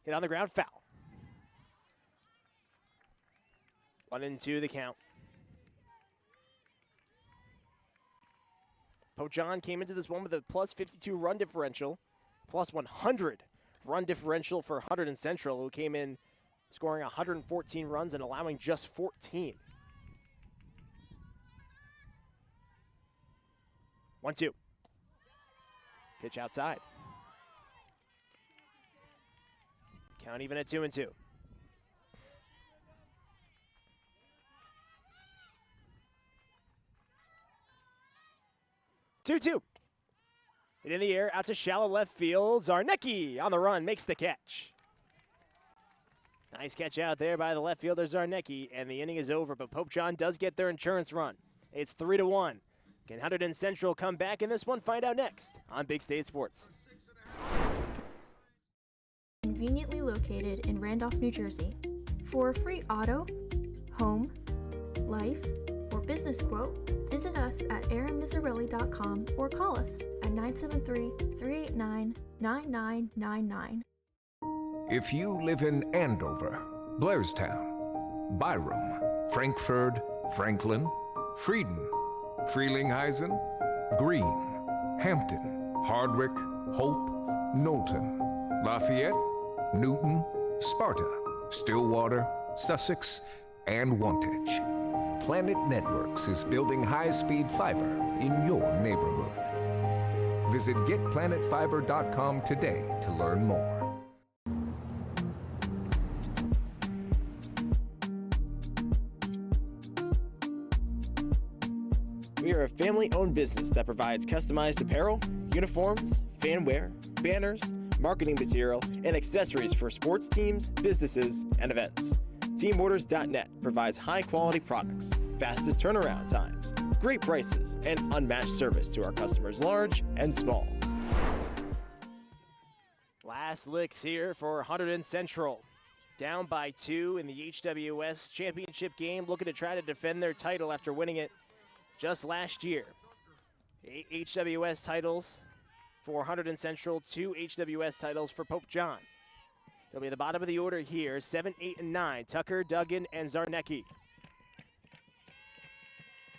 Hit on the ground, foul. 1-2 the count. Pope John came into this one with a plus 52 run differential, plus 100 run differential for Hunterdon Central, who came in scoring 114 runs and allowing just 14. 1-2. Pitch outside. Count even at 2-2. 2-2. Hit in the air, out to shallow left field. Zarnecki on the run, makes the catch. Nice catch out there by the left fielder Zarnecki, and the inning is over, but Pope John does get their insurance run. It's 3-1. Can Hunterdon Central come back in this one? Find out next on Big State Sports. Conveniently located in Randolph, New Jersey. For a free auto, home, life, or business quote, visit us at aaronmizzarelli.com or call us at 973-389-9999. If you live in Andover, Blairstown, Byram, Frankfurt, Franklin, Frieden, Frelinghuysen, Greene, Hampton, Hardwick, Hope, Knowlton, Lafayette, Newton, Sparta, Stillwater, Sussex, and Wantage, Planet Networks is building high-speed fiber in your neighborhood. Visit getplanetfiber.com today to learn more. We are a family-owned business that provides customized apparel, uniforms, fanwear, banners, marketing material, and accessories for sports teams, businesses, and events. TeamOrders.net provides high-quality products, fastest turnaround times, great prices, and unmatched service to our customers large and small. Last licks here for Hunterdon Central. Down by 2 in the HWS championship game, looking to try to defend their title after winning it just last year. 8 HWS titles for Hunterdon Central, 2 HWS titles for Pope John. They'll be at the bottom of the order here, 7, 8, and 9, Tucker, Duggan, and Zarnecki.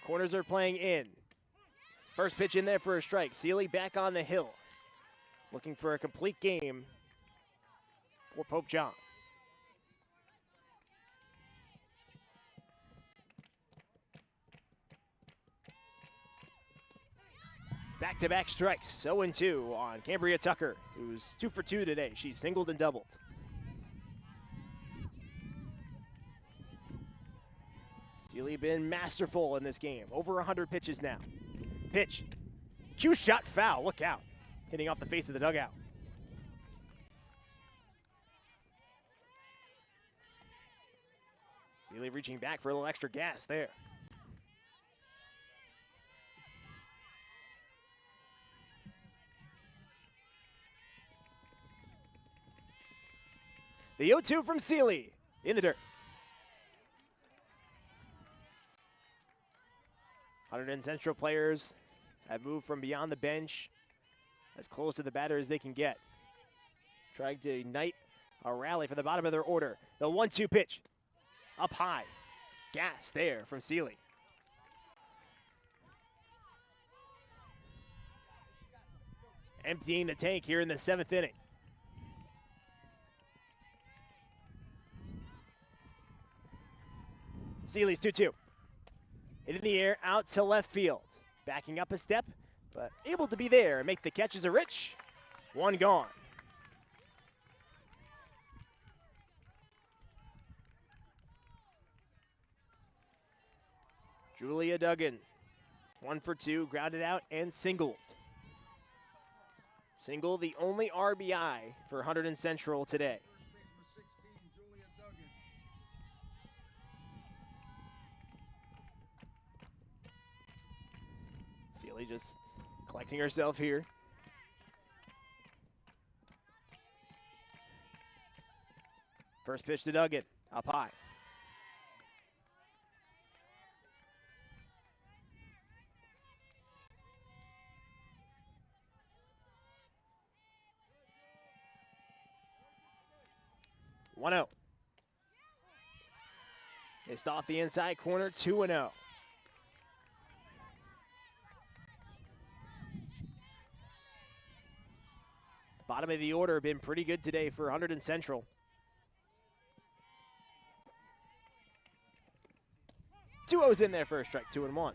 Corners are playing in. First pitch in there for a strike. Seeley back on the hill. Looking for a complete game for Pope John. Back-to-back strikes, 0-2 on Cambria Tucker, who's 2 for 2 today. She's singled and doubled. Seeley been masterful in this game. Over 100 pitches now. Pitch. Cue shot foul. Look out. Hitting off the face of the dugout. Seeley reaching back for a little extra gas there. The 0-2 from Seeley in the dirt. Hunterdon Central players have moved from beyond the bench as close to the batter as they can get. Trying to ignite a rally for the bottom of their order. The 1-2 pitch up high. Gas there from Seeley. Emptying the tank here in the 7th inning. Seeley's 2-2. Hit in the air, out to left field. Backing up a step, but able to be there and make the catch as a Rich. One gone. Julia Duggan, 1 for 2, grounded out and singled. Single, the only RBI for Hunterdon Central today. Seeley just collecting herself here. First pitch to Duggan, up high. One-0. Missed off the inside corner, 2-0. Bottom of the order been pretty good today for Hunterdon Central. Two O's in there for a strike, 2-1.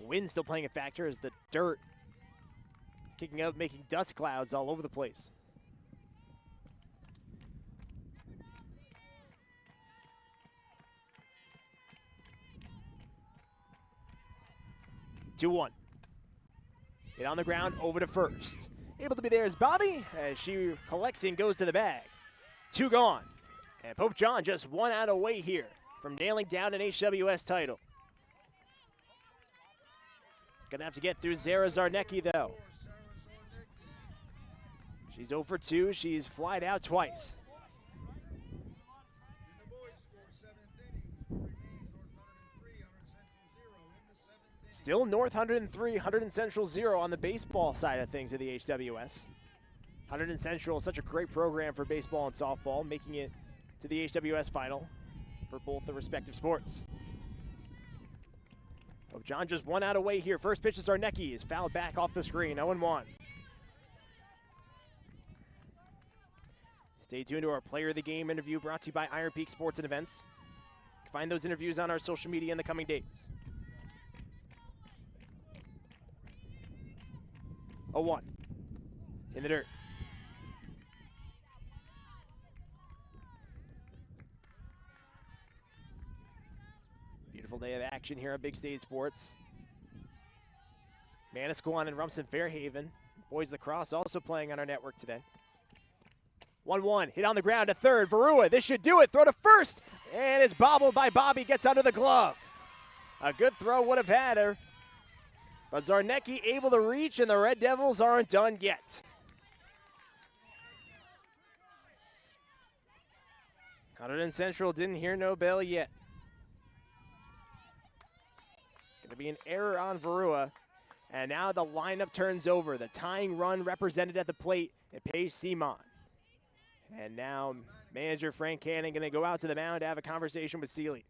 Wind still playing a factor as the dirt is kicking up, making dust clouds all over the place. Two-one. Hit on the ground, over to first. Able to be there is Bobby as she collects and goes to the bag. 2 gone. And Pope John just 1 out away here from nailing down an HWS title. Gonna have to get through Zara Zarnecki though. She's 0 for 2, she's flied out twice. Still North 103, Hunterdon Central 0 on the baseball side of things of the HWS. Hunterdon Central, such a great program for baseball and softball, making it to the HWS final for both the respective sports. Oh, John just 1 out away here. First pitch to Zarnecki is fouled back off the screen, 0-1. Stay tuned to our Player of the Game interview brought to you by Iron Peak Sports and Events. You can find those interviews on our social media in the coming days. 0-1 in the dirt. Beautiful day of action here at Big State Sports. Manasquan and Rumson Fairhaven. Boys lacrosse also playing on our network today. 1-1, hit on the ground to third. Varua, this should do it. Throw to first, and it's bobbled by Bobby, gets under the glove. A good throw would have had her, but Zarnecki able to reach, and the Red Devils aren't done yet. Hunterdon Central didn't hear no bell yet. Going to be an error on Varua, and now the lineup turns over. The tying run represented at the plate at Paige Simon. And now manager Frank Cannon going to go out to the mound to have a conversation with Seeley.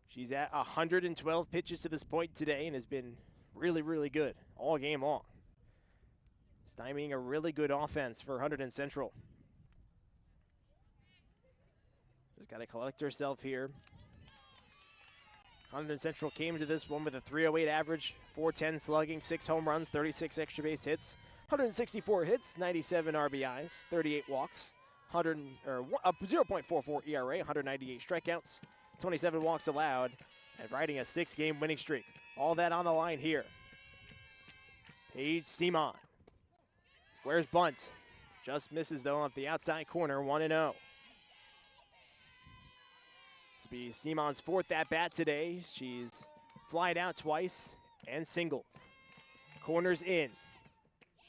She's at 112 pitches to this point today and has been really, really good all game long. Stymieing a really good offense for Hunterdon Central. Just got to collect herself here. Hunterdon Central came to this one with a 308 average, 410 slugging, 6 home runs, 36 extra base hits, 164 hits, 97 RBIs, 38 walks, 0.44 ERA, 198 strikeouts, 27 walks allowed, and riding a 6-game winning streak. All that on the line here. Paige Simon. Squares bunt. Just misses though off the outside corner, 1-0. This will be Simon's 4th at-bat today. She's flied out twice and singled. Corners in.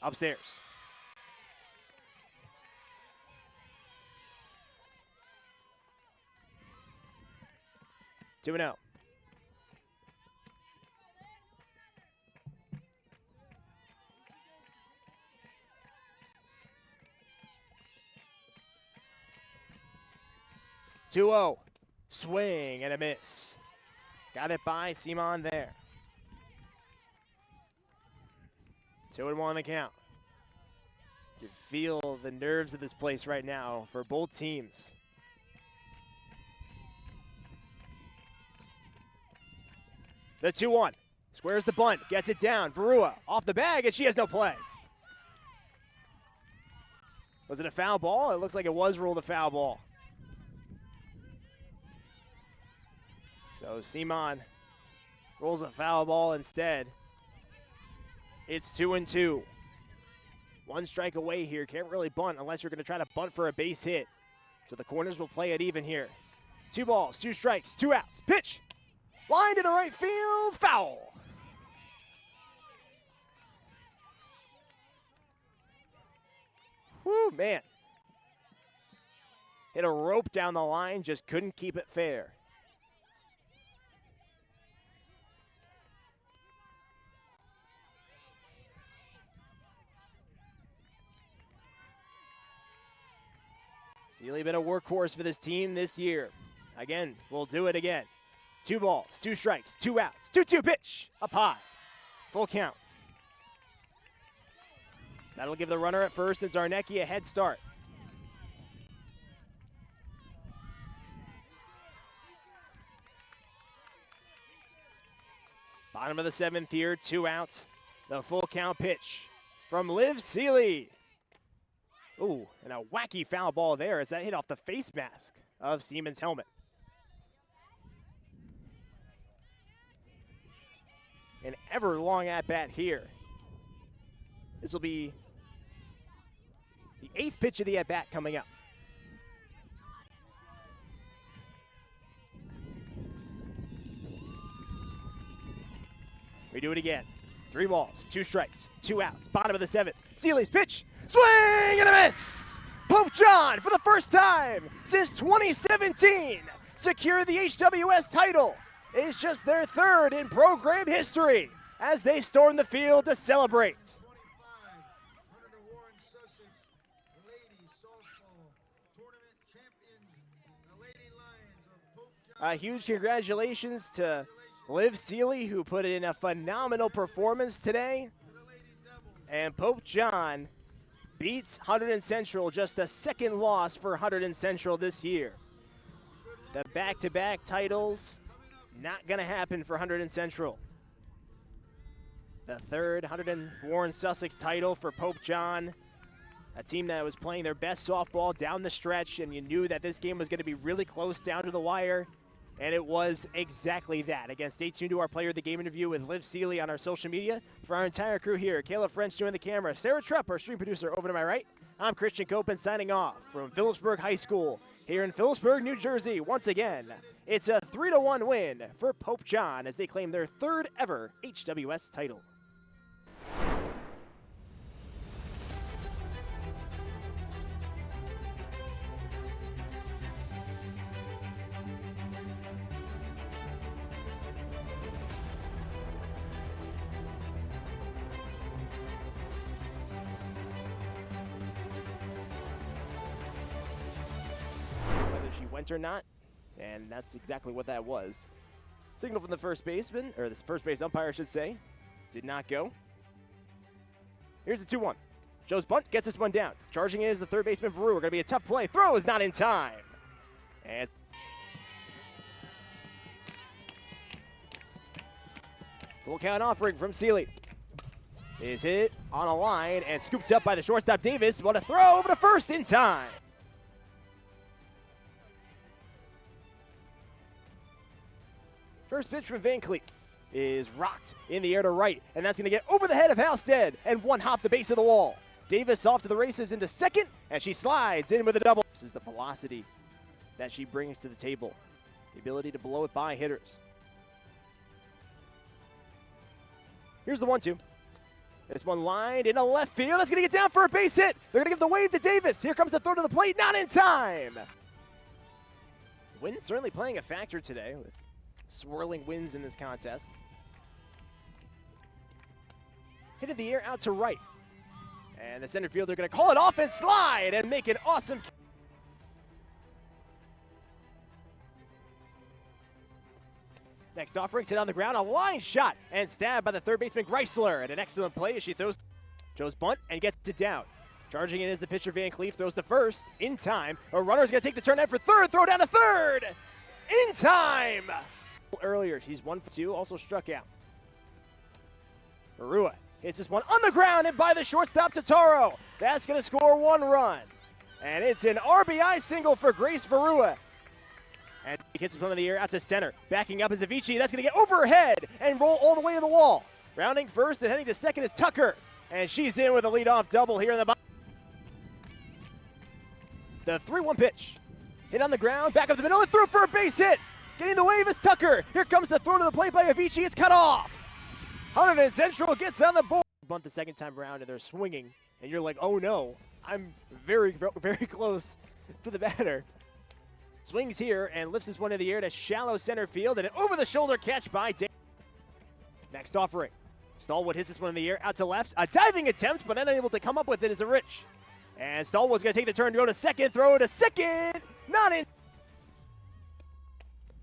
Upstairs. 2-0. Swing and a miss. Got it by Simon there. 2-1 the count. You feel the nerves of this place right now for both teams. The 2-1. Squares the bunt. Gets it down. Varua off the bag, and she has no play. Was it a foul ball? It looks like it was ruled a foul ball. So Simon rolls a foul ball instead. It's 2-2. 1 strike away here. Can't really bunt unless you're going to try to bunt for a base hit. So the corners will play it even here. 2 balls, 2 strikes, 2 outs. Pitch! Line to the right field. Foul! Whew, man. Hit a rope down the line, just couldn't keep it fair. Seeley been a workhorse for this team this year. Again, we'll do it again. 2 balls, 2 strikes, 2 outs. 2-2 pitch, up high. Full count. That'll give the runner at first and Zarnecki a head start. Bottom of the 7th here, 2 outs. The full count pitch from Liv Seeley. Ooh, and a wacky foul ball there as that hit off the face mask of Siemens' helmet. An ever long at-bat here. This will be The 8th pitch of the at-bat coming up. We do it again. 3 balls, 2 strikes, 2 outs. Bottom of the 7th. Seeley's pitch. Swing and a miss! Pope John, for the first time since 2017, secure the HWS title. It's just their 3rd in program history as they storm the field to celebrate. A huge congratulations to Liv Seeley, who put in a phenomenal performance today. And Pope John beats Hunterdon Central, just the 2nd loss for Hunterdon Central this year. The back-to-back titles, not going to happen for Hunterdon Central. The 3rd Hunterdon Warren Sussex title for Pope John. A team that was playing their best softball down the stretch, and you knew that this game was going to be really close down to the wire. And it was exactly that. Again, stay tuned to our Player of the Game interview with Liv Seeley on our social media. For our entire crew here, Kayla French doing the camera, Sarah Trepp, our stream producer, over to my right. I'm Christian Copen signing off from Phillipsburg High School here in Phillipsburg, New Jersey. Once again, it's a 3-1 win for Pope John as they claim their 3rd ever HWS title. Went or not, and that's exactly what that was. Signal from the first baseman, or the first base umpire, I should say, did not go. Here's the 2-1. Joe's bunt gets this one down. Charging in is the 3rd baseman, Veru. Going to be a tough play. Throw is not in time. And full count offering from Seeley. Is hit on a line and scooped up by the shortstop Davis. Want to throw over to first in time. First pitch from Van Cleef is rocked in the air to right, and that's going to get over the head of Halstead and one hop the base of the wall. Davis off to the races into second, and she slides in with a double. This is the velocity that she brings to the table, the ability to blow it by hitters. Here's the 1-2. This one lined in a left field. That's going to get down for a base hit. They're going to give the wave to Davis. Here comes the throw to the plate, not in time. Wind certainly playing a factor today with swirling winds in this contest. Hit in the air out to right. And the center fielder going to call it off and slide and make an awesome. Next offering's hit on the ground, a line shot and stabbed by the 3rd baseman Greisler. And an excellent play as she throws Joe's bunt and gets it down. Charging in is the pitcher Van Cleef, throws to first in time. A runner's going to take the turn out for 3rd, throw down to 3rd in time. Earlier, she's 1 for 2, also struck out. Marua hits this one on the ground and by the shortstop Totaro. That's going to score 1 run. And it's an RBI single for Grace Verua. And he hits this one in the air out to center. Backing up is Avicii. That's going to get over her head and roll all the way to the wall. Rounding first and heading to second is Tucker. And she's in with a leadoff double here in the bottom. The 3-1 pitch. Hit on the ground, back up the middle, and through for a base hit. Getting the wave is Tucker. Here comes the throw to the plate by Avicii. It's cut off. Hunterdon Central gets on the board. Bunt the second time around, and they're swinging. And you're like, oh no, I'm very, very close to the batter. Swings here and lifts this one in the air to shallow center field, and an over-the-shoulder catch by Dave. Next offering. Stallwood hits this one in the air out to left. A diving attempt, but unable to come up with it is a Rich. And Stallwood's going to take the turn to go to second, throw to second. Not in.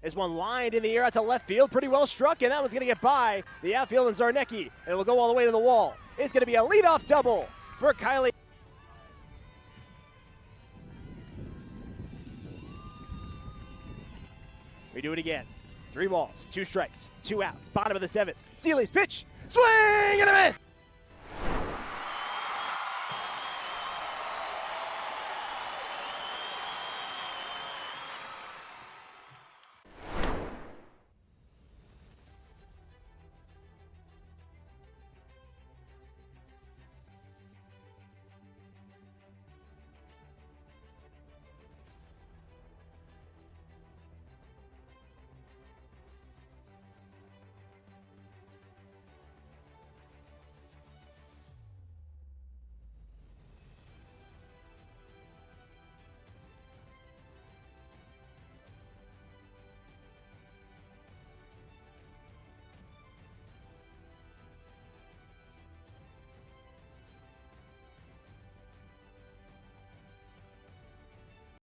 This one lined in the air out to left field, pretty well struck, and that one's going to get by the outfield and Zarnecki, and it will go all the way to the wall. It's going to be a leadoff double for Kylie. We do it again. 3 balls, 2 strikes, 2 outs, bottom of the 7th. Seeley's pitch, swing and a miss!